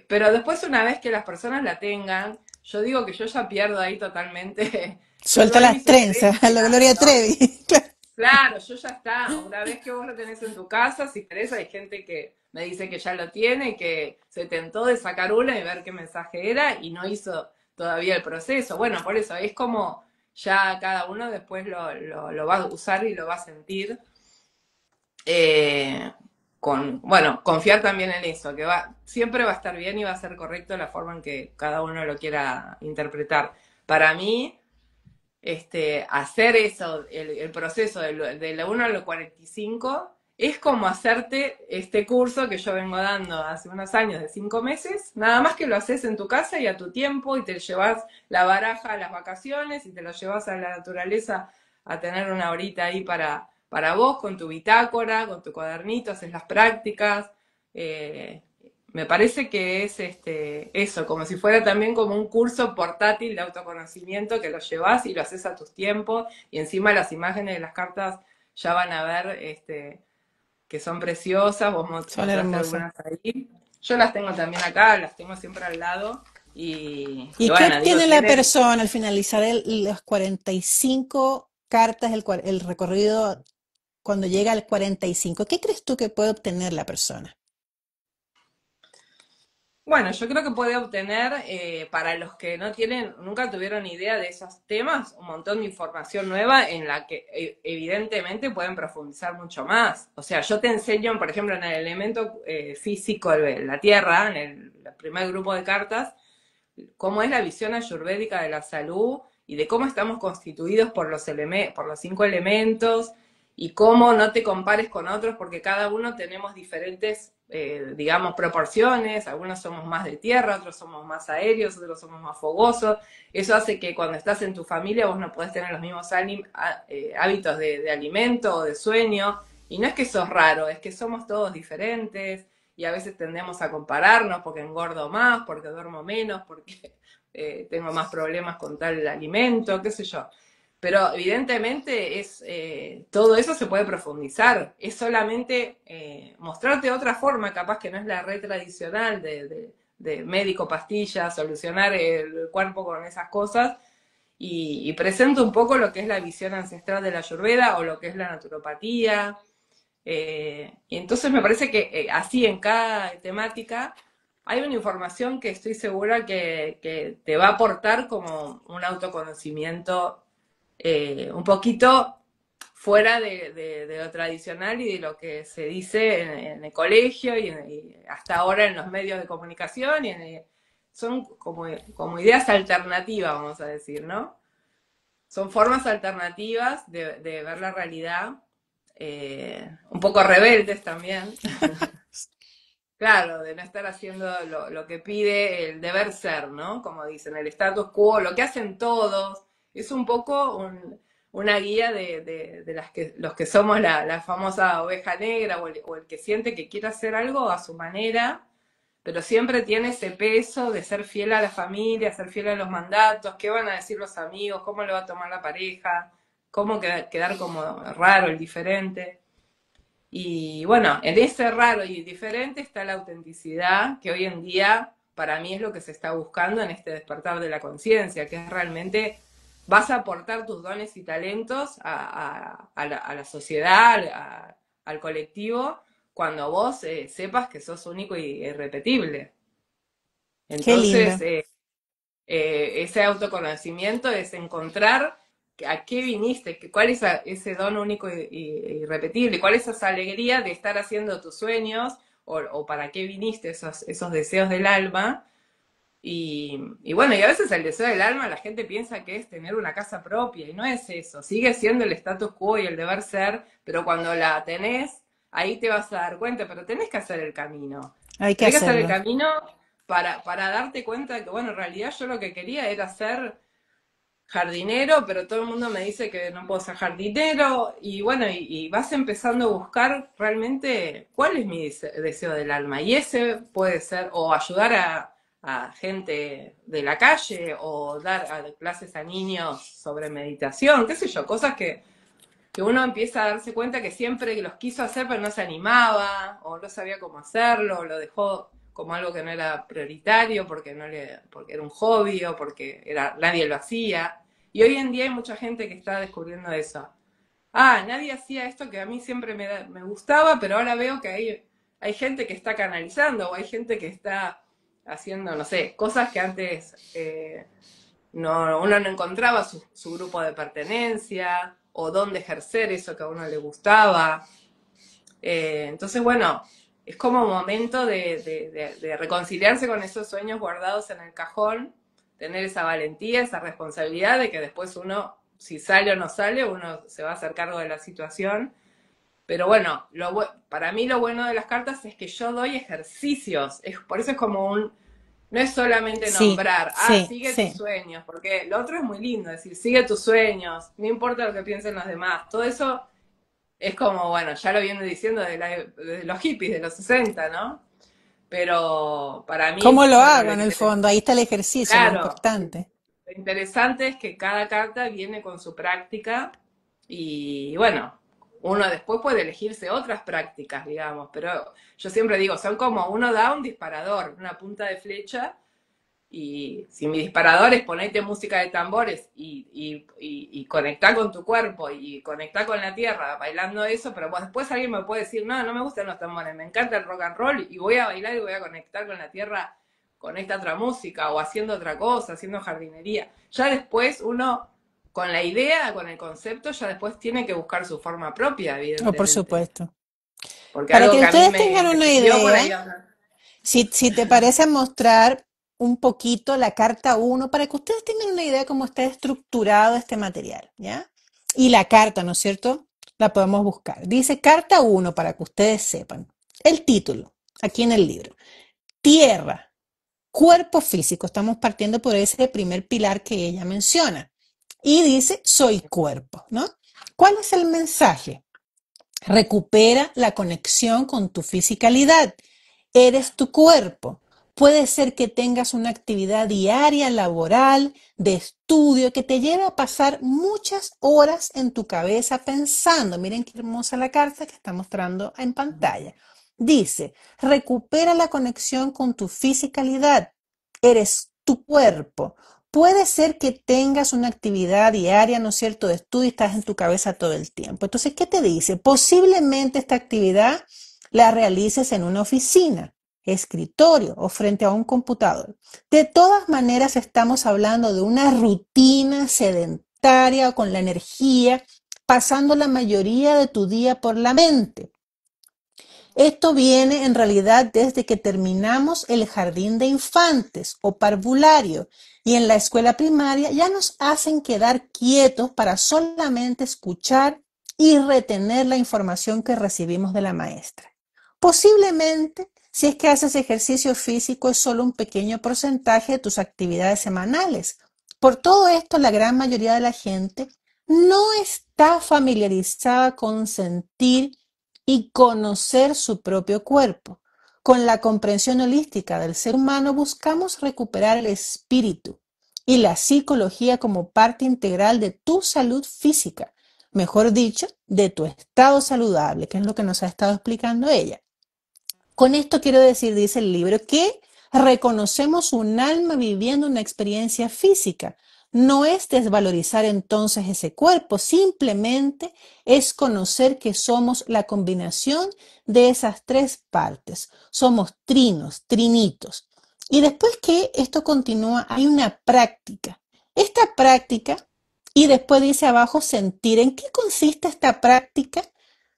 Pero después, una vez que las personas la tengan, yo digo que yo ya pierdo ahí totalmente, pierdo Suelta ahí mi las sorpresa trenzas, a la ya, Gloria ¿no? Trevi. Claro, yo ya está. Una vez que vos lo tenés en tu casa, si querés, hay gente que me dice que ya lo tiene y que se tentó de sacar una y ver qué mensaje era y no hizo todavía el proceso. Bueno, por eso es como ya cada uno después lo va a usar y lo va a sentir. Eh, bueno, confiar también en eso, que siempre va a estar bien y va a ser correcto la forma en que cada uno lo quiera interpretar. Para mí, hacer eso, el proceso de la 1 al 45, es como hacerte este curso que yo vengo dando hace unos años de 5 meses, nada más que lo haces en tu casa y a tu tiempo y te llevas la baraja a las vacaciones y te lo llevas a la naturaleza a tener una horita ahí para vos, con tu bitácora, con tu cuadernito, haces las prácticas. eh, Me parece que es eso, como si fuera también como un curso portátil de autoconocimiento que lo llevas y lo haces a tus tiempos y encima las imágenes de las cartas ya van a ver que son preciosas, vos Son mostraste hermosas. algunas ahí. Yo las tengo también acá, las tengo siempre al lado y ¿Y qué bueno, digo, obtiene la tienen. persona al finalizar las 45 cartas, el recorrido cuando llega al 45? ¿Qué crees tú que puede obtener la persona? Bueno, yo creo que puede obtener, para los que no tienen, nunca tuvieron idea de esos temas, un montón de información nueva en la que evidentemente pueden profundizar mucho más. O sea, yo te enseño, por ejemplo, en el elemento físico de la Tierra, en el primer grupo de cartas, cómo es la visión ayurvédica de la salud y de cómo estamos constituidos por los 5 elementos y cómo no te compares con otros porque cada uno tenemos diferentes, digamos, proporciones, algunos somos más de tierra, otros somos más aéreos, otros somos más fogosos. Eso hace que cuando estás en tu familia vos no podés tener los mismos hábitos de alimento o de sueño. Y no es que sos raro, es que somos todos diferentes y a veces tendemos a compararnos porque engordo más, porque duermo menos, porque tengo más problemas con tal alimento, qué sé yo. Pero evidentemente todo eso se puede profundizar. Es solamente mostrarte otra forma, capaz que no es la red tradicional de médico, pastillas, solucionar el cuerpo con esas cosas. Y presento un poco lo que es la visión ancestral de la Ayurveda o lo que es la naturopatía, y entonces me parece que así en cada temática hay una información que estoy segura que te va a aportar como un autoconocimiento un poquito fuera de lo tradicional y de lo que se dice en el colegio y hasta ahora en los medios de comunicación. Son como ideas alternativas, vamos a decir, ¿no? Son formas alternativas de ver la realidad, un poco rebeldes también, claro, de no estar haciendo lo que pide el deber ser, ¿no? Como dicen, el status quo, lo que hacen todos, es un poco una guía de los que somos la famosa oveja negra o el que siente que quiere hacer algo a su manera, pero siempre tiene ese peso de ser fiel a la familia, ser fiel a los mandatos, qué van a decir los amigos, cómo le va a tomar la pareja, cómo quedar como raro, el diferente. Y bueno, en ese raro y diferente está la autenticidad, que hoy en día para mí es lo que se está buscando en este despertar de la conciencia, que es realmente vas a aportar tus dones y talentos a la sociedad, al colectivo, cuando vos sepas que sos único y irrepetible. Qué Entonces, lindo. ese autoconocimiento es encontrar a qué viniste, cuál es ese don único y irrepetible, cuál es esa alegría de estar haciendo tus sueños o para qué viniste, esos deseos del alma. Y bueno, y a veces el deseo del alma la gente piensa que es tener una casa propia y no es eso, sigue siendo el status quo y el deber ser, pero cuando la tenés, ahí te vas a dar cuenta, pero tenés que hacer el camino. Hay que Tenés que hacer el hacerlo. camino para darte cuenta que, bueno, en realidad yo lo que quería era ser jardinero, pero todo el mundo me dice que no puedo ser jardinero, y bueno, y vas empezando a buscar realmente cuál es mi deseo del alma, y ese puede ser o ayudar a gente de la calle, o dar clases a niños sobre meditación, qué sé yo, cosas que uno empieza a darse cuenta que siempre los quiso hacer pero no se animaba, o no sabía cómo hacerlo, o lo dejó como algo que no era prioritario porque porque era un hobby o porque nadie lo hacía. Y hoy en día hay mucha gente que está descubriendo eso. Ah, nadie hacía esto que a mí siempre me gustaba, pero ahora veo que hay gente que está canalizando, o hay gente que está haciendo, no sé, cosas que antes uno no encontraba su grupo de pertenencia o dónde ejercer eso que a uno le gustaba. Entonces, bueno, es como un momento de reconciliarse con esos sueños guardados en el cajón, tener esa valentía, esa responsabilidad de que después uno, si sale o no sale, uno se va a hacer cargo de la situación. Pero bueno, para mí lo bueno de las cartas es que yo doy ejercicios. Por eso es como no es solamente Sí, nombrar, sí, sigue tus sí. sueños, porque lo otro es muy lindo, decir, sigue tus sueños, no importa lo que piensen los demás. Todo eso es como, bueno, ya lo viene diciendo de los hippies de los 60, ¿no? Pero para mí, ¿Cómo lo bueno, hago en el fondo? Ahí está el ejercicio, lo claro, importante. lo interesante es que cada carta viene con su práctica y bueno, uno después puede elegirse otras prácticas, digamos, pero yo siempre digo, son como uno da un disparador, una punta de flecha. Y si mi disparador es ponerte música de tambores y conectar con tu cuerpo y conectar con la tierra bailando eso, pero después alguien me puede decir, no, no me gustan los tambores, me encanta el rock and roll y voy a bailar y voy a conectar con la tierra con esta otra música o haciendo otra cosa, haciendo jardinería. Ya después uno, con la idea, con el concepto, ya después tiene que buscar su forma propia, Oh, por evidentemente. supuesto. Porque Para algo que que a mí ustedes tengan me una sirvió por ahí. idea, si te parece mostrar un poquito la carta uno, para que ustedes tengan una idea cómo está estructurado este material, ¿ya? Y la carta, ¿no es cierto? La podemos buscar. Dice carta uno para que ustedes sepan. El título, aquí en el libro. Tierra, cuerpo físico. Estamos partiendo por ese primer pilar que ella menciona. Y dice, soy cuerpo, ¿no? ¿Cuál es el mensaje? Recupera la conexión con tu fisicalidad. Eres tu cuerpo. Puede ser que tengas una actividad diaria, laboral, de estudio, que te lleve a pasar muchas horas en tu cabeza pensando. Miren qué hermosa la carta que está mostrando en pantalla. Dice, recupera la conexión con tu fisicalidad. Eres tu cuerpo. Puede ser que tengas una actividad diaria, ¿no es cierto?, de estudio y estás en tu cabeza todo el tiempo. Entonces, ¿qué te dice? Posiblemente esta actividad la realices en una oficina, escritorio o frente a un computador. De todas maneras, estamos hablando de una rutina sedentaria o con la energía pasando la mayoría de tu día por la mente. Esto viene en realidad desde que terminamos el jardín de infantes o parvulario y en la escuela primaria ya nos hacen quedar quietos para solamente escuchar y retener la información que recibimos de la maestra. Posiblemente, si es que haces ejercicio físico, es solo un pequeño porcentaje de tus actividades semanales. Por todo esto, la gran mayoría de la gente no está familiarizada con sentir y conocer su propio cuerpo. Con la comprensión holística del ser humano buscamos recuperar el espíritu y la psicología como parte integral de tu salud física, mejor dicho, de tu estado saludable, que es lo que nos ha estado explicando ella. Con esto quiero decir, dice el libro, que reconocemos un alma viviendo una experiencia física. No es desvalorizar entonces ese cuerpo, simplemente es conocer que somos la combinación de esas tres partes. Somos trinos, trinitos. Y después que esto continúa, hay una práctica. Esta práctica, y después dice abajo sentir. ¿En qué consiste esta práctica?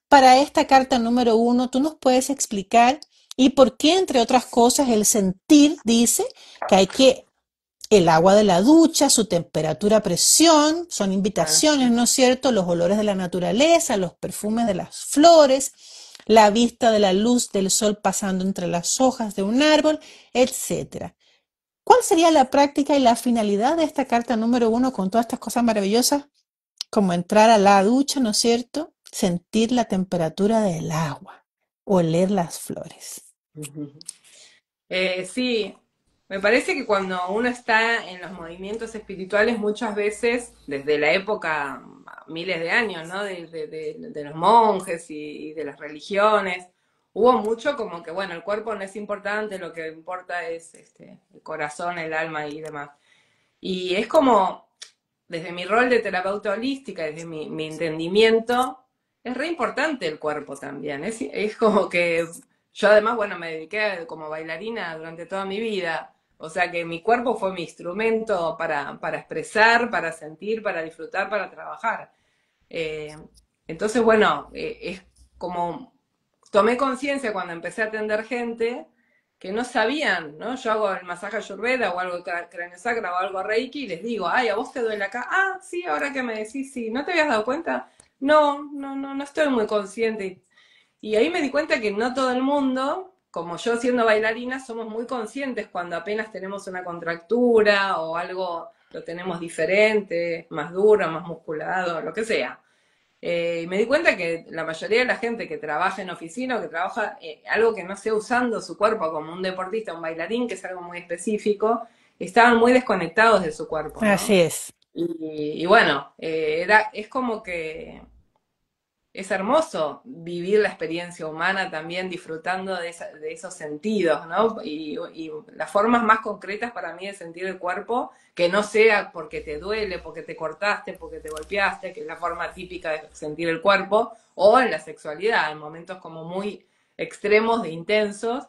Para esta carta número uno, tú nos puedes explicar y por qué, entre otras cosas, el sentir dice que hay que el agua de la ducha, su temperatura, presión, son invitaciones, ¿no es cierto? Los olores de la naturaleza, los perfumes de las flores, la vista de la luz del sol pasando entre las hojas de un árbol, etcétera. ¿Cuál sería la práctica y la finalidad de esta carta número uno con todas estas cosas maravillosas? Como entrar a la ducha, ¿no es cierto? Sentir la temperatura del agua, oler las flores. Sí, me parece que cuando uno está en los movimientos espirituales, muchas veces, desde la época, miles de años, ¿no? De los monjes y de las religiones, hubo mucho como que, bueno, el cuerpo no es importante, lo que importa es el corazón, el alma y demás. Y es como, desde mi rol de terapeuta holística, desde mi entendimiento, es re importante el cuerpo también. Es como que yo además, bueno, me dediqué como bailarina durante toda mi vida. O sea que mi cuerpo fue mi instrumento para expresar, para sentir, para disfrutar, para trabajar. Eh, entonces, bueno, es como tomé conciencia cuando empecé a atender gente que no sabían, ¿no? Yo hago el masaje Ayurveda o algo cráneo-sacra o algo Reiki y les digo, ay, ¿a vos te duele acá? Ah, sí, ahora que me decís, sí, ¿no te habías dado cuenta? No estoy muy consciente. Y ahí me di cuenta que no todo el mundo, como yo siendo bailarina, somos muy conscientes cuando apenas tenemos una contractura o algo lo tenemos diferente, más duro, más musculado, lo que sea. Y me di cuenta que la mayoría de la gente que trabaja en oficina o que trabaja algo que no sea usando su cuerpo como un deportista, un bailarín, que es algo muy específico, estaban muy desconectados de su cuerpo, Así ¿no? es. Y bueno, es como que es hermoso vivir la experiencia humana también disfrutando de esos sentidos, ¿no? Y las formas más concretas para mí de sentir el cuerpo, que no sea porque te duele, porque te cortaste, porque te golpeaste, que es la forma típica de sentir el cuerpo, o en la sexualidad, en momentos como muy extremos de intensos.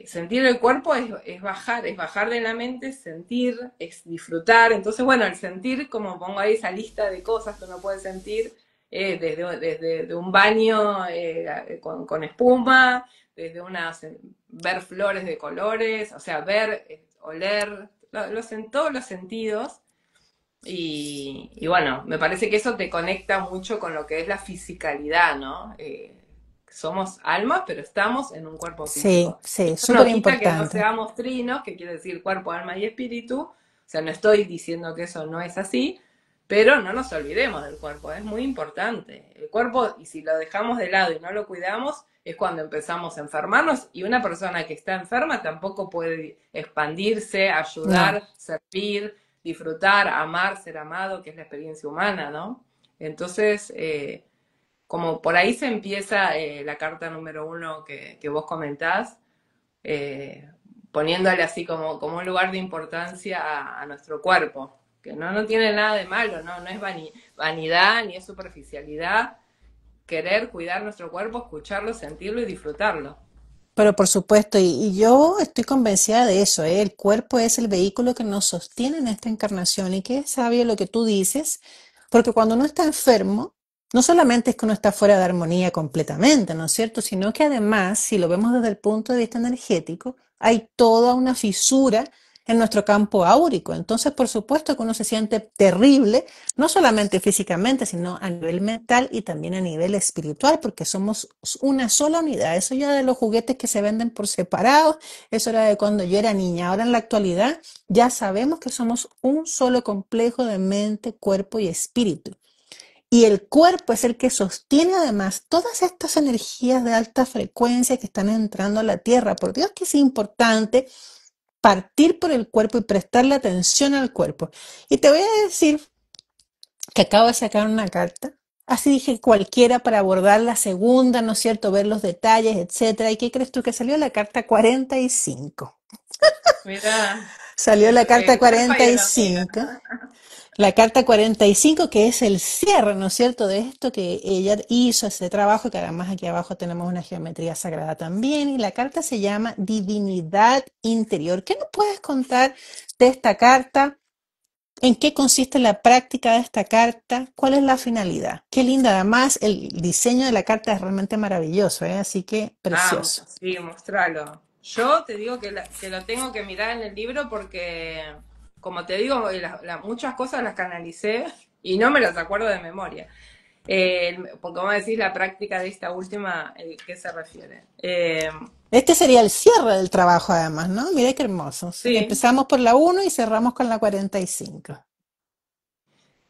Sentir el cuerpo es bajar de la mente, sentir, es disfrutar. Entonces, bueno, el sentir, como pongo ahí esa lista de cosas que uno puede sentir, desde de un baño con espuma, desde ver flores de colores, o sea, ver, oler, en todos los sentidos. Y bueno, me parece que eso te conecta mucho con lo que es la fisicalidad, ¿no? Somos almas, pero estamos en un cuerpo Sí, físico. sí, Eso no súper quita que no importante. seamos trinos, que quiere decir cuerpo, alma y espíritu. O sea, no estoy diciendo que eso no es así, pero no nos olvidemos del cuerpo, es muy importante. El cuerpo, y si lo dejamos de lado y no lo cuidamos, es cuando empezamos a enfermarnos y una persona que está enferma tampoco puede expandirse, No. ayudar, servir, disfrutar, amar, ser amado, que es la experiencia humana, ¿no? Entonces, como por ahí se empieza la carta número uno que vos comentás, eh, poniéndole así como un lugar de importancia a nuestro cuerpo, que no tiene nada de malo, no es vanidad ni es superficialidad, querer cuidar nuestro cuerpo, escucharlo, sentirlo y disfrutarlo. Pero por supuesto, y yo estoy convencida de eso, ¿eh? El cuerpo es el vehículo que nos sostiene en esta encarnación y que es sabio lo que tú dices, porque cuando uno está enfermo, no solamente es que uno está fuera de armonía completamente, ¿no es cierto? Sino que además, si lo vemos desde el punto de vista energético, hay toda una fisura en nuestro campo áurico. Entonces, por supuesto que uno se siente terrible, no solamente físicamente, sino a nivel mental y también a nivel espiritual, porque somos una sola unidad. Eso ya de los juguetes que se venden por separado, eso era de cuando yo era niña. Ahora en la actualidad ya sabemos que somos un solo complejo de mente, cuerpo y espíritu. Y el cuerpo es el que sostiene además todas estas energías de alta frecuencia que están entrando a la Tierra. Por Dios que es importante partir por el cuerpo y prestarle atención al cuerpo. Y te voy a decir que acabo de sacar una carta. Así dije cualquiera para abordar la segunda, ¿no es cierto? Ver los detalles, etcétera. ¿Y qué crees tú? Que salió la carta 45. Mira, Salió la carta el alfa y el 45. omega. La carta 45, que es el cierre, ¿no es cierto?, de esto que ella hizo, ese trabajo, que además aquí abajo tenemos una geometría sagrada también, y la carta se llama Divinidad Interior. ¿Qué nos puedes contar de esta carta? ¿En qué consiste la práctica de esta carta? ¿Cuál es la finalidad? Qué linda, además el diseño de la carta es realmente maravilloso, ¿eh? Así que Ah, precioso. sí, mostralo. Yo te digo que lo tengo que mirar en el libro porque, como te digo, muchas cosas las canalicé y no me las acuerdo de memoria. Porque como decís, la práctica de esta última, ¿qué se refiere? Este sería el cierre del trabajo además, ¿no? Mira qué hermosos. Sí, Empezamos por la 1 y cerramos con la 45.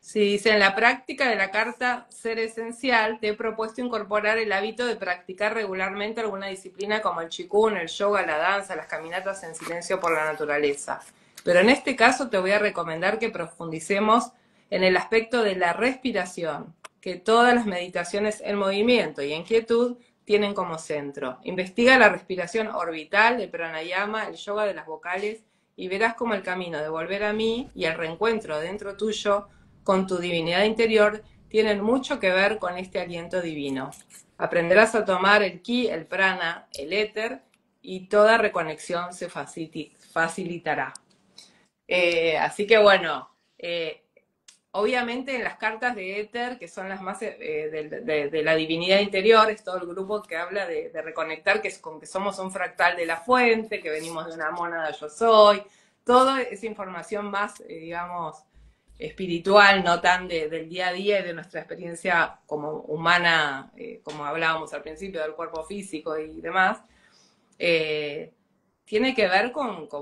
sí, dice, en la práctica de la carta Ser Esencial, te he propuesto incorporar el hábito de practicar regularmente alguna disciplina como el qigong, el yoga, la danza, las caminatas en silencio por la naturaleza. Pero en este caso te voy a recomendar que profundicemos en el aspecto de la respiración, que todas las meditaciones en movimiento y en quietud tienen como centro. Investiga la respiración orbital, el pranayama, el yoga de las vocales y verás como el camino de volver a mí y el reencuentro dentro tuyo con tu divinidad interior tienen mucho que ver con este aliento divino. Aprenderás a tomar el ki, el prana, el éter y toda reconexión se facilitará. Así que bueno, obviamente en las cartas de éter, que son las más de la divinidad interior, es todo el grupo que habla de reconectar, que es con que somos un fractal de la fuente, que venimos de una mónada yo soy, toda esa información más, digamos, espiritual, no tan del día a día y de nuestra experiencia como humana, como hablábamos al principio, del cuerpo físico y demás, eh, tiene que ver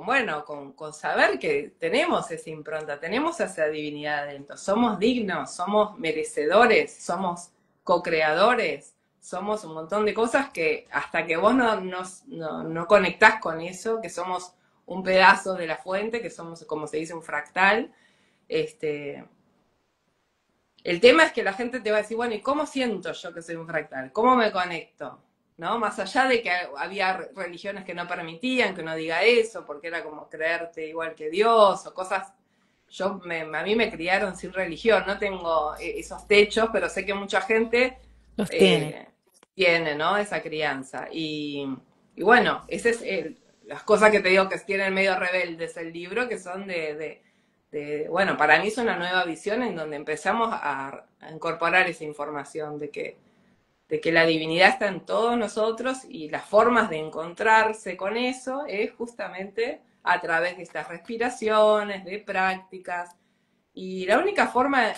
bueno, con saber que tenemos esa impronta, tenemos esa divinidad adentro, somos dignos, somos merecedores, somos co-creadores, somos un montón de cosas que hasta que vos no conectás con eso, que somos un pedazo de la fuente, que somos, como se dice, un fractal, este, el tema es que la gente te va a decir, bueno, ¿y cómo siento yo que soy un fractal? ¿Cómo me conecto? ¿No? Más allá de que había religiones que no permitían que uno diga eso, porque era como creerte igual que Dios o cosas. A mí me criaron sin religión, no tengo esos techos, pero sé que mucha gente Los tiene. eh, tiene, ¿no? Esa crianza. Y bueno, ese es las cosas que te digo que tienen medio rebeldes el libro, que son bueno, para mí es una nueva visión en donde empezamos a incorporar esa información de que la divinidad está en todos nosotros y las formas de encontrarse con eso es justamente a través de estas respiraciones, de prácticas. Y la única forma,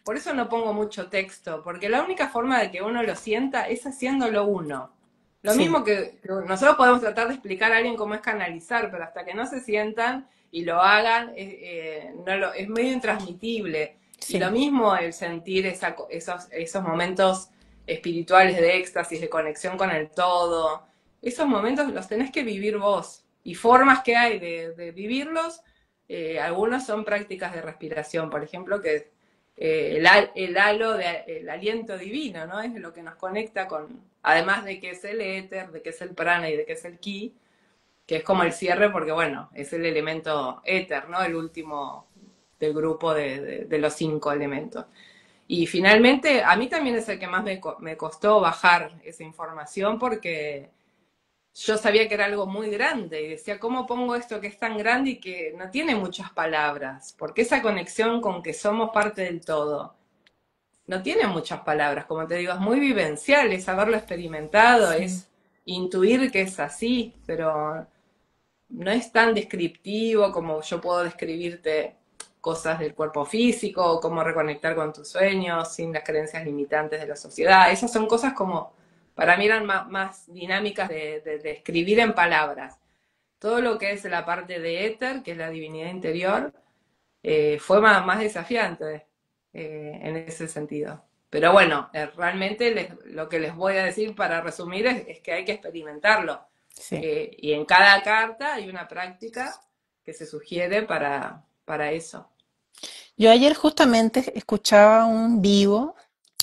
por eso no pongo mucho texto, porque la única forma de que uno lo sienta es haciéndolo uno. Lo Sí, mismo que nosotros podemos tratar de explicar a alguien cómo es canalizar, pero hasta que no se sientan y lo hagan, es medio intransmitible. Y lo sí. mismo el sentir esos momentos espirituales de éxtasis, de conexión con el todo. Esos momentos los tenés que vivir vos. Y formas que hay de vivirlos, algunos son prácticas de respiración, por ejemplo, que el halo, el aliento divino, ¿no? Es lo que nos conecta con, además de que es el éter, de que es el prana y de que es el ki, que es como el cierre porque, bueno, es el elemento éter, ¿no? El último del grupo de los 5 elementos. Y finalmente, a mí también es el que más me costó bajar esa información porque yo sabía que era algo muy grande y decía, ¿cómo pongo esto que es tan grande y que no tiene muchas palabras? Porque esa conexión con que somos parte del todo no tiene muchas palabras, como te digo, es muy vivencial, es haberlo experimentado, Sí. es intuir que es así, pero no es tan descriptivo como yo puedo describirte cosas del cuerpo físico, o cómo reconectar con tus sueños sin las creencias limitantes de la sociedad. Esas son cosas como, para mí eran más dinámicas de escribir en palabras. Todo lo que es la parte de éter, que es la divinidad interior, fue más desafiante en ese sentido. Pero bueno, realmente lo que les voy a decir para resumir es que hay que experimentarlo. Sí. Y en cada carta hay una práctica que se sugiere para eso. Yo ayer justamente escuchaba un vivo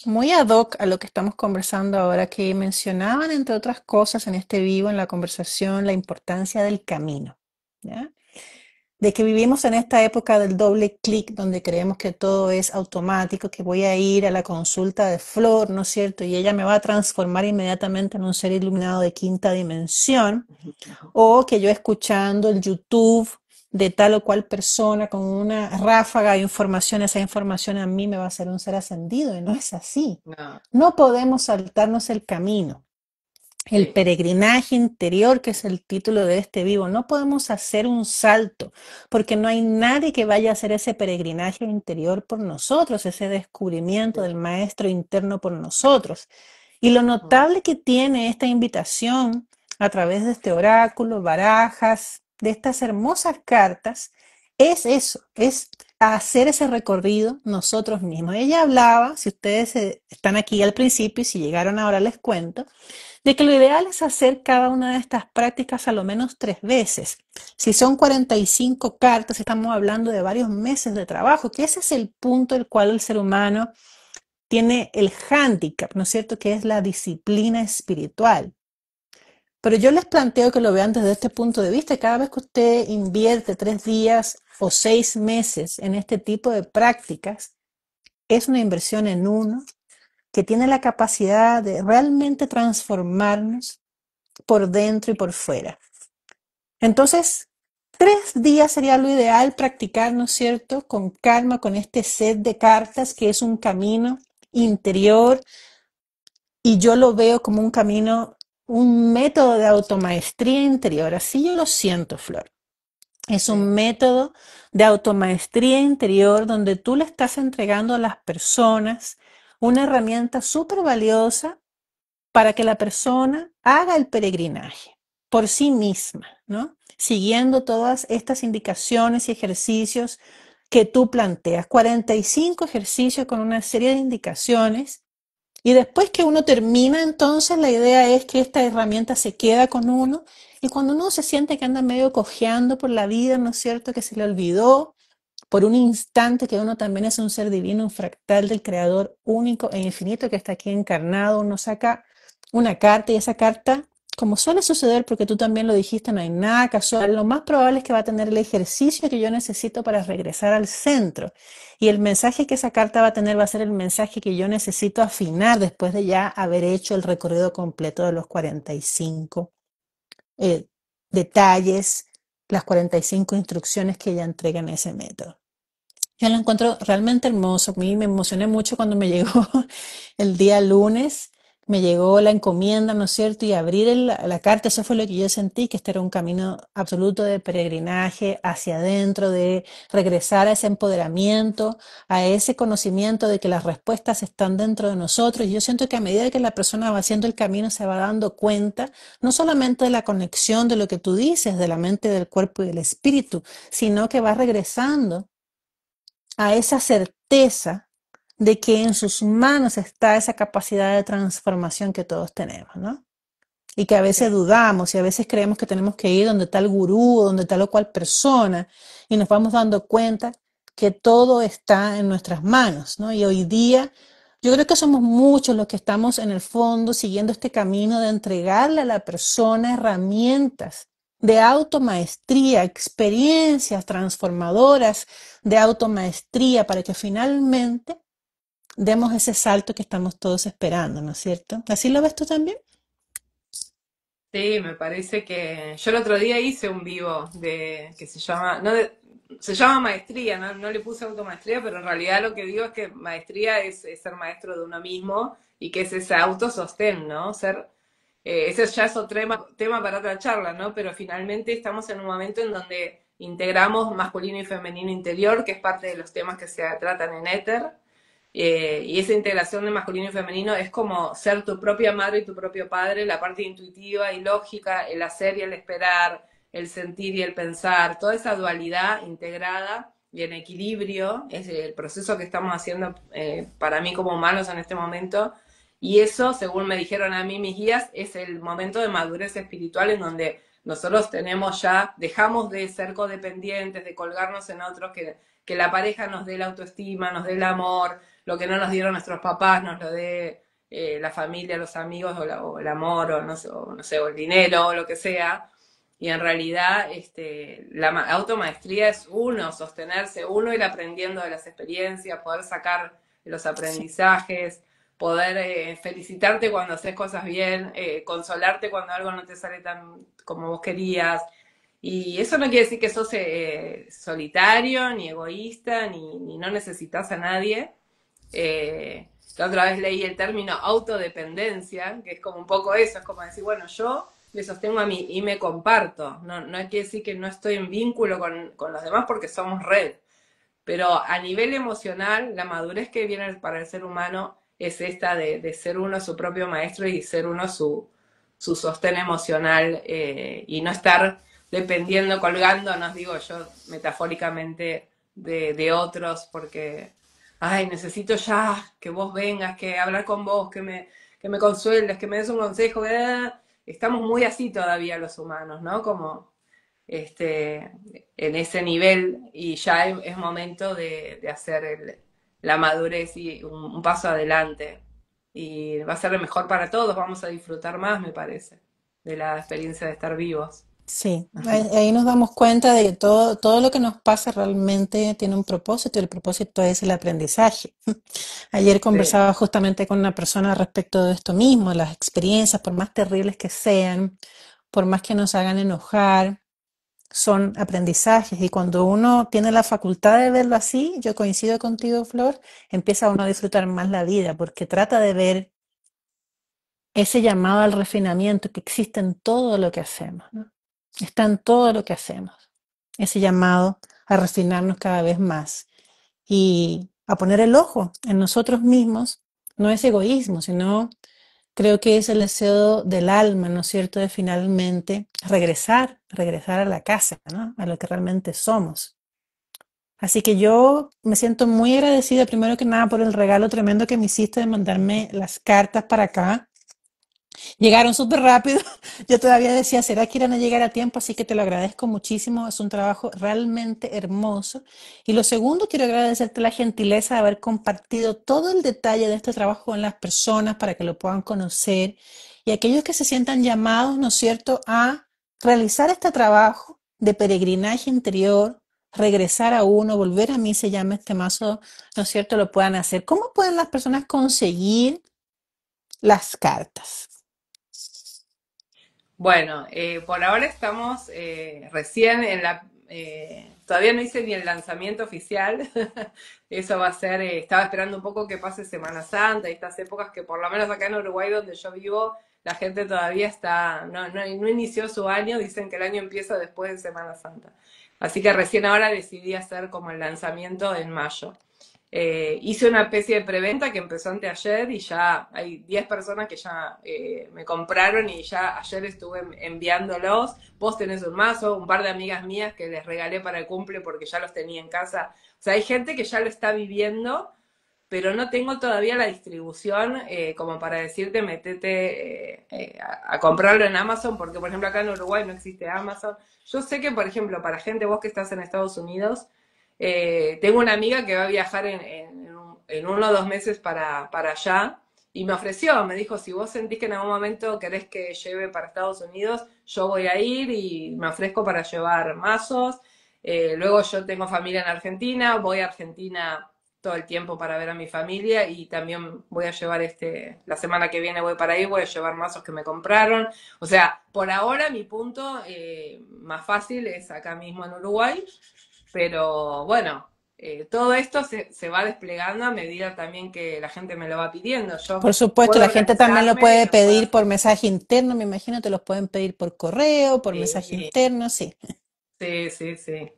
muy ad hoc a lo que estamos conversando ahora, que mencionaban, entre otras cosas, en este vivo, en la conversación, la importancia del camino, ¿ya? De que vivimos en esta época del doble clic, donde creemos que todo es automático, que voy a ir a la consulta de Flor, ¿no es cierto? Y ella me va a transformar inmediatamente en un ser iluminado de quinta dimensión, o que yo escuchando el YouTube de tal o cual persona con una ráfaga de información, esa información a mí me va a hacer un ser ascendido, y no es así. No, No podemos saltarnos el camino. El sí. peregrinaje interior, que es el título de este vivo. No podemos hacer un salto, porque no hay nadie que vaya a hacer ese peregrinaje interior por nosotros, ese descubrimiento Sí. del maestro interno por nosotros. Y lo Mm, notable que tiene esta invitación a través de este oráculo, barajas, de estas hermosas cartas, es eso, es hacer ese recorrido nosotros mismos. Ella hablaba, si ustedes están aquí al principio y si llegaron ahora les cuento, de que lo ideal es hacer cada una de estas prácticas a lo menos 3 veces. Si son 45 cartas, estamos hablando de varios meses de trabajo, que ese es el punto el cual el ser humano tiene el hándicap, ¿no es cierto?, que es la disciplina espiritual. Pero yo les planteo que lo vean desde este punto de vista. Cada vez que usted invierte 3 días o 6 meses en este tipo de prácticas, es una inversión en uno que tiene la capacidad de realmente transformarnos por dentro y por fuera. Entonces, 3 días sería lo ideal practicar, ¿no es cierto?, con calma, con este set de cartas que es un camino interior y yo lo veo como un camino, un método de automaestría interior. Así yo lo siento, Flor. Es un sí. método de automaestría interior donde tú le estás entregando a las personas una herramienta súper valiosa para que la persona haga el peregrinaje por sí misma, ¿no? Siguiendo todas estas indicaciones y ejercicios que tú planteas. 45 ejercicios con una serie de indicaciones. Y después que uno termina, entonces la idea es que esta herramienta se queda con uno. Y cuando uno se siente que anda medio cojeando por la vida, ¿no es cierto? Que se le olvidó por un instante que uno también es un ser divino, un fractal del creador único e infinito que está aquí encarnado, uno saca una carta y esa carta, como suele suceder, porque tú también lo dijiste, no hay nada casual, lo más probable es que va a tener el ejercicio que yo necesito para regresar al centro. Y el mensaje que esa carta va a tener va a ser el mensaje que yo necesito afinar después de ya haber hecho el recorrido completo de los 45 eh, detalles, las 45 instrucciones que ella entrega en ese método. Yo lo encuentro realmente hermoso. A mí me emocioné mucho cuando me llegó el día lunes, me llegó la encomienda, ¿no es cierto? Y abrir la carta, eso fue lo que yo sentí, que este era un camino absoluto de peregrinaje hacia adentro, de regresar a ese empoderamiento, a ese conocimiento de que las respuestas están dentro de nosotros. Y yo siento que a medida que la persona va haciendo el camino, se va dando cuenta, no solamente de la conexión de lo que tú dices, de la mente, del cuerpo y del espíritu, sino que va regresando a esa certeza de que en sus manos está esa capacidad de transformación que todos tenemos, ¿no? Y que a veces Sí. dudamos y a veces creemos que tenemos que ir donde tal gurú, donde tal o cual persona, y nos vamos dando cuenta que todo está en nuestras manos, ¿no? Y hoy día yo creo que somos muchos los que estamos en el fondo siguiendo este camino de entregarle a la persona herramientas de automaestría, experiencias transformadoras de automaestría para que finalmente demos ese salto que estamos todos esperando, ¿no es cierto? ¿Así lo ves tú también? Sí, me parece que yo el otro día hice un vivo de que se llama, no de- se llama maestría, ¿no? No le puse automaestría, pero en realidad lo que digo es que maestría es ser maestro de uno mismo y que es ese autosostén, ¿no? Ese ya es otro tema para otra charla, ¿no? Pero finalmente estamos en un momento en donde integramos masculino y femenino interior, que es parte de los temas que se tratan en Éter. Y esa integración de masculino y femenino es como ser tu propia madre y tu propio padre, la parte intuitiva y lógica, el hacer y el esperar, el sentir y el pensar, toda esa dualidad integrada y en equilibrio es el proceso que estamos haciendo para mí como humanos en este momento. Y eso, según me dijeron a mí mis guías, es el momento de madurez espiritual en donde nosotros tenemos ya, dejamos de ser codependientes, de colgarnos en otros, que la pareja nos dé la autoestima, nos dé el amor, lo que no nos dieron nuestros papás, nos lo dé la familia, los amigos, o el amor, o no sé, o el dinero, o lo que sea. Y en realidad la automaestría es uno, sostenerse, uno ir aprendiendo de las experiencias, poder sacar los Sí. aprendizajes, poder felicitarte cuando haces cosas bien, consolarte cuando algo no te sale tan como vos querías. Y eso no quiere decir que sos solitario, ni egoísta, ni no necesitas a nadie, La otra vez leí el término autodependencia, que es como un poco eso, es como decir, bueno, yo me sostengo a mí y me comparto. No, no hay que decir que no estoy en vínculo con los demás porque somos red. Pero a nivel emocional, la madurez que viene para el ser humano es esta de ser uno su propio maestro y ser uno su sostén emocional y no estar dependiendo, colgándonos, digo yo metafóricamente, de otros, porque, ay, necesito ya que vos vengas, que hablar con vos, que me consueles, que me des un consejo. Estamos muy así todavía los humanos, ¿no? Como este, en ese nivel y ya es momento de hacer la madurez y un paso adelante. Y va a ser mejor para todos, vamos a disfrutar más, me parece, de la experiencia de estar vivos. Sí, ahí nos damos cuenta de que todo lo que nos pasa realmente tiene un propósito y el propósito es el aprendizaje. Ayer Sí. conversaba justamente con una persona respecto de esto mismo, las experiencias, por más terribles que sean, por más que nos hagan enojar, son aprendizajes y cuando uno tiene la facultad de verlo así, yo coincido contigo, Flor, empieza uno a disfrutar más la vida porque trata de ver ese llamado al refinamiento que existe en todo lo que hacemos, ¿no? Está en todo lo que hacemos, ese llamado a refinarnos cada vez más y a poner el ojo en nosotros mismos. No es egoísmo, sino creo que es el deseo del alma, ¿no es cierto?, de finalmente regresar a la casa, ¿no?, a lo que realmente somos. Así que yo me siento muy agradecida primero que nada por el regalo tremendo que me hiciste de mandarme las cartas para acá. Llegaron súper rápido. Yo todavía decía, ¿será que irán a llegar a tiempo? Así que te lo agradezco muchísimo. Es un trabajo realmente hermoso. Y lo segundo, quiero agradecerte la gentileza de haber compartido todo el detalle de este trabajo con las personas para que lo puedan conocer. Y aquellos que se sientan llamados, ¿no es cierto?, a realizar este trabajo de peregrinaje interior, regresar a uno, volver a mí, se llama este mazo, ¿no es cierto?, lo puedan hacer. ¿Cómo pueden las personas conseguir las cartas? Bueno, por ahora estamos recién todavía no hice ni el lanzamiento oficial. Eso va a ser, estaba esperando un poco que pase Semana Santa y estas épocas que por lo menos acá en Uruguay donde yo vivo, la gente todavía no inició su año, dicen que el año empieza después de Semana Santa. Así que recién ahora decidí hacer como el lanzamiento en mayo. Hice una especie de preventa que empezó anteayer y ya hay 10 personas que ya me compraron y ya ayer estuve enviándolos. Vos tenés un mazo, un par de amigas mías que les regalé para el cumple porque ya los tenía en casa. O sea, hay gente que ya lo está viviendo, pero no tengo todavía la distribución como para decirte metete a comprarlo en Amazon, porque por ejemplo acá en Uruguay no existe Amazon. Yo sé que, por ejemplo, para gente, vos que estás en Estados Unidos, tengo una amiga que va a viajar en 1 o 2 meses para allá y me ofreció, me dijo, si vos sentís que en algún momento querés que lleve para Estados Unidos, yo voy a ir y me ofrezco para llevar mazos. Luego yo tengo familia en Argentina, voy a Argentina todo el tiempo para ver a mi familia y también voy a llevar la semana que viene voy para ahí, voy a llevar mazos que me compraron. O sea, por ahora mi punto más fácil es acá mismo en Uruguay, pero bueno, todo esto se va desplegando a medida también que la gente me lo va pidiendo. Yo Por supuesto, puedo la gente también lo organizarme y puede lo puedo pedir por hacer. mensaje interno, me imagino, te los pueden pedir por correo, por mensaje Sí, interno, sí, sí, sí, sí.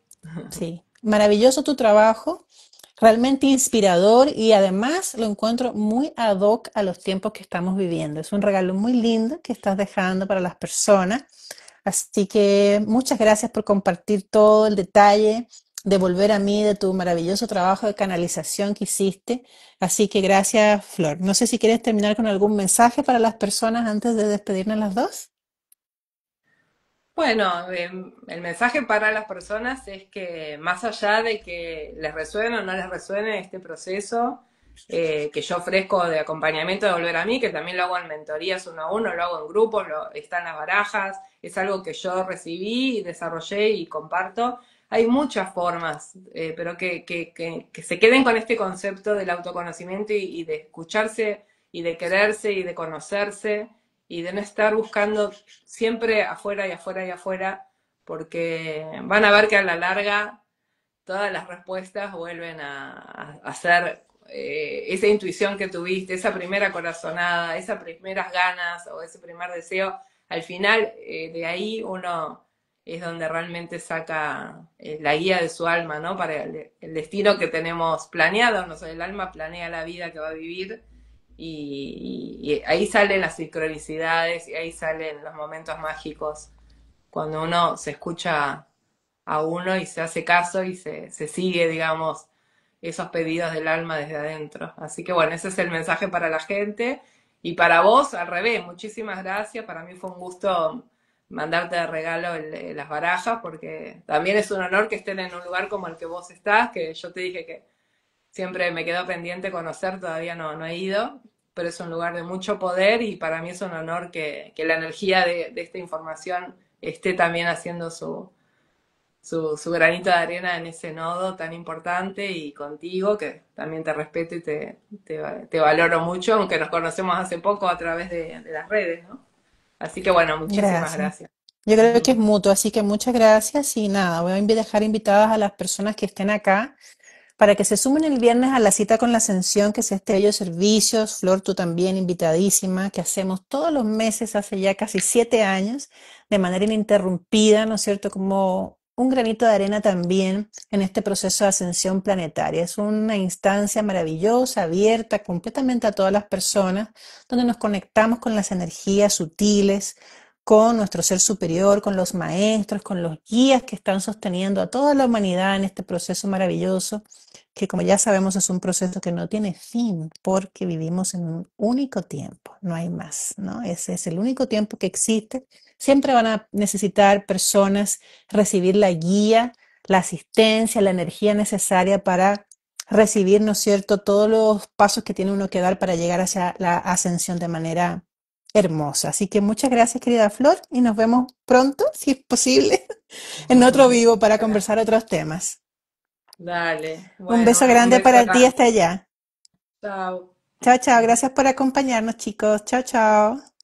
sí. Maravilloso tu trabajo, realmente inspirador y además lo encuentro muy ad hoc a los tiempos que estamos viviendo. Es un regalo muy lindo que estás dejando para las personas. Así que muchas gracias por compartir todo el detalle, de volver a mí de tu maravilloso trabajo de canalización que hiciste. Así que gracias, Flor. No sé si quieres terminar con algún mensaje para las personas antes de despedirnos las dos. Bueno, el mensaje para las personas es que más allá de que les resuene o no les resuene este proceso que yo ofrezco de acompañamiento de volver a mí, que también lo hago en mentorías 1 a 1, lo hago en grupos, está en las barajas, es algo que yo recibí y desarrollé y comparto. Hay muchas formas, pero que se queden con este concepto del autoconocimiento y de escucharse y de quererse y de conocerse y de no estar buscando siempre afuera y afuera y afuera, porque van a ver que a la larga todas las respuestas vuelven a ser esa intuición que tuviste, esa primera corazonada, esas primeras ganas o ese primer deseo, al final de ahí uno es donde realmente saca la guía de su alma, ¿no? Para el destino que tenemos planeado, no sé, el alma planea la vida que va a vivir y ahí salen las sincronicidades y ahí salen los momentos mágicos cuando uno se escucha a uno y se hace caso y se sigue, digamos, esos pedidos del alma desde adentro. Así que bueno, ese es el mensaje para la gente. Y para vos, al revés, muchísimas gracias. Para mí fue un gusto mandarte de regalo las barajas, porque también es un honor que estén en un lugar como el que vos estás, que yo te dije que siempre me quedó pendiente conocer, todavía no he ido, pero es un lugar de mucho poder y para mí es un honor que la energía de esta información esté también haciendo su granito de arena en ese nodo tan importante y contigo, que también te respeto y te valoro mucho, aunque nos conocemos hace poco a través de las redes, ¿no? Así que bueno, muchísimas Gracias. gracias. Yo creo que es mutuo, así que muchas gracias y nada, voy a dejar invitadas a las personas que estén acá para que se sumen el viernes a la cita con la Ascensión, que es este bello servicios. Flor, tú también invitadísima, que hacemos todos los meses hace ya casi 7 años, de manera ininterrumpida, ¿no es cierto? Como un granito de arena también en este proceso de ascensión planetaria. Es una instancia maravillosa, abierta completamente a todas las personas, donde nos conectamos con las energías sutiles, con nuestro ser superior, con los maestros, con los guías que están sosteniendo a toda la humanidad en este proceso maravilloso que como ya sabemos es un proceso que no tiene fin porque vivimos en un único tiempo, no hay más, ¿no? Ese es el único tiempo que existe. Siempre van a necesitar personas recibir la guía, la asistencia, la energía necesaria para recibir, ¿no es cierto?, todos los pasos que tiene uno que dar para llegar hacia la ascensión de manera hermosa. Así que muchas gracias, querida Flor, y nos vemos pronto, si es posible, en otro vivo para conversar otros temas. Dale, Un bueno, beso un grande beso para ti grande. hasta allá. Chao. Chao, chao. Gracias por acompañarnos, chicos. Chao, chao.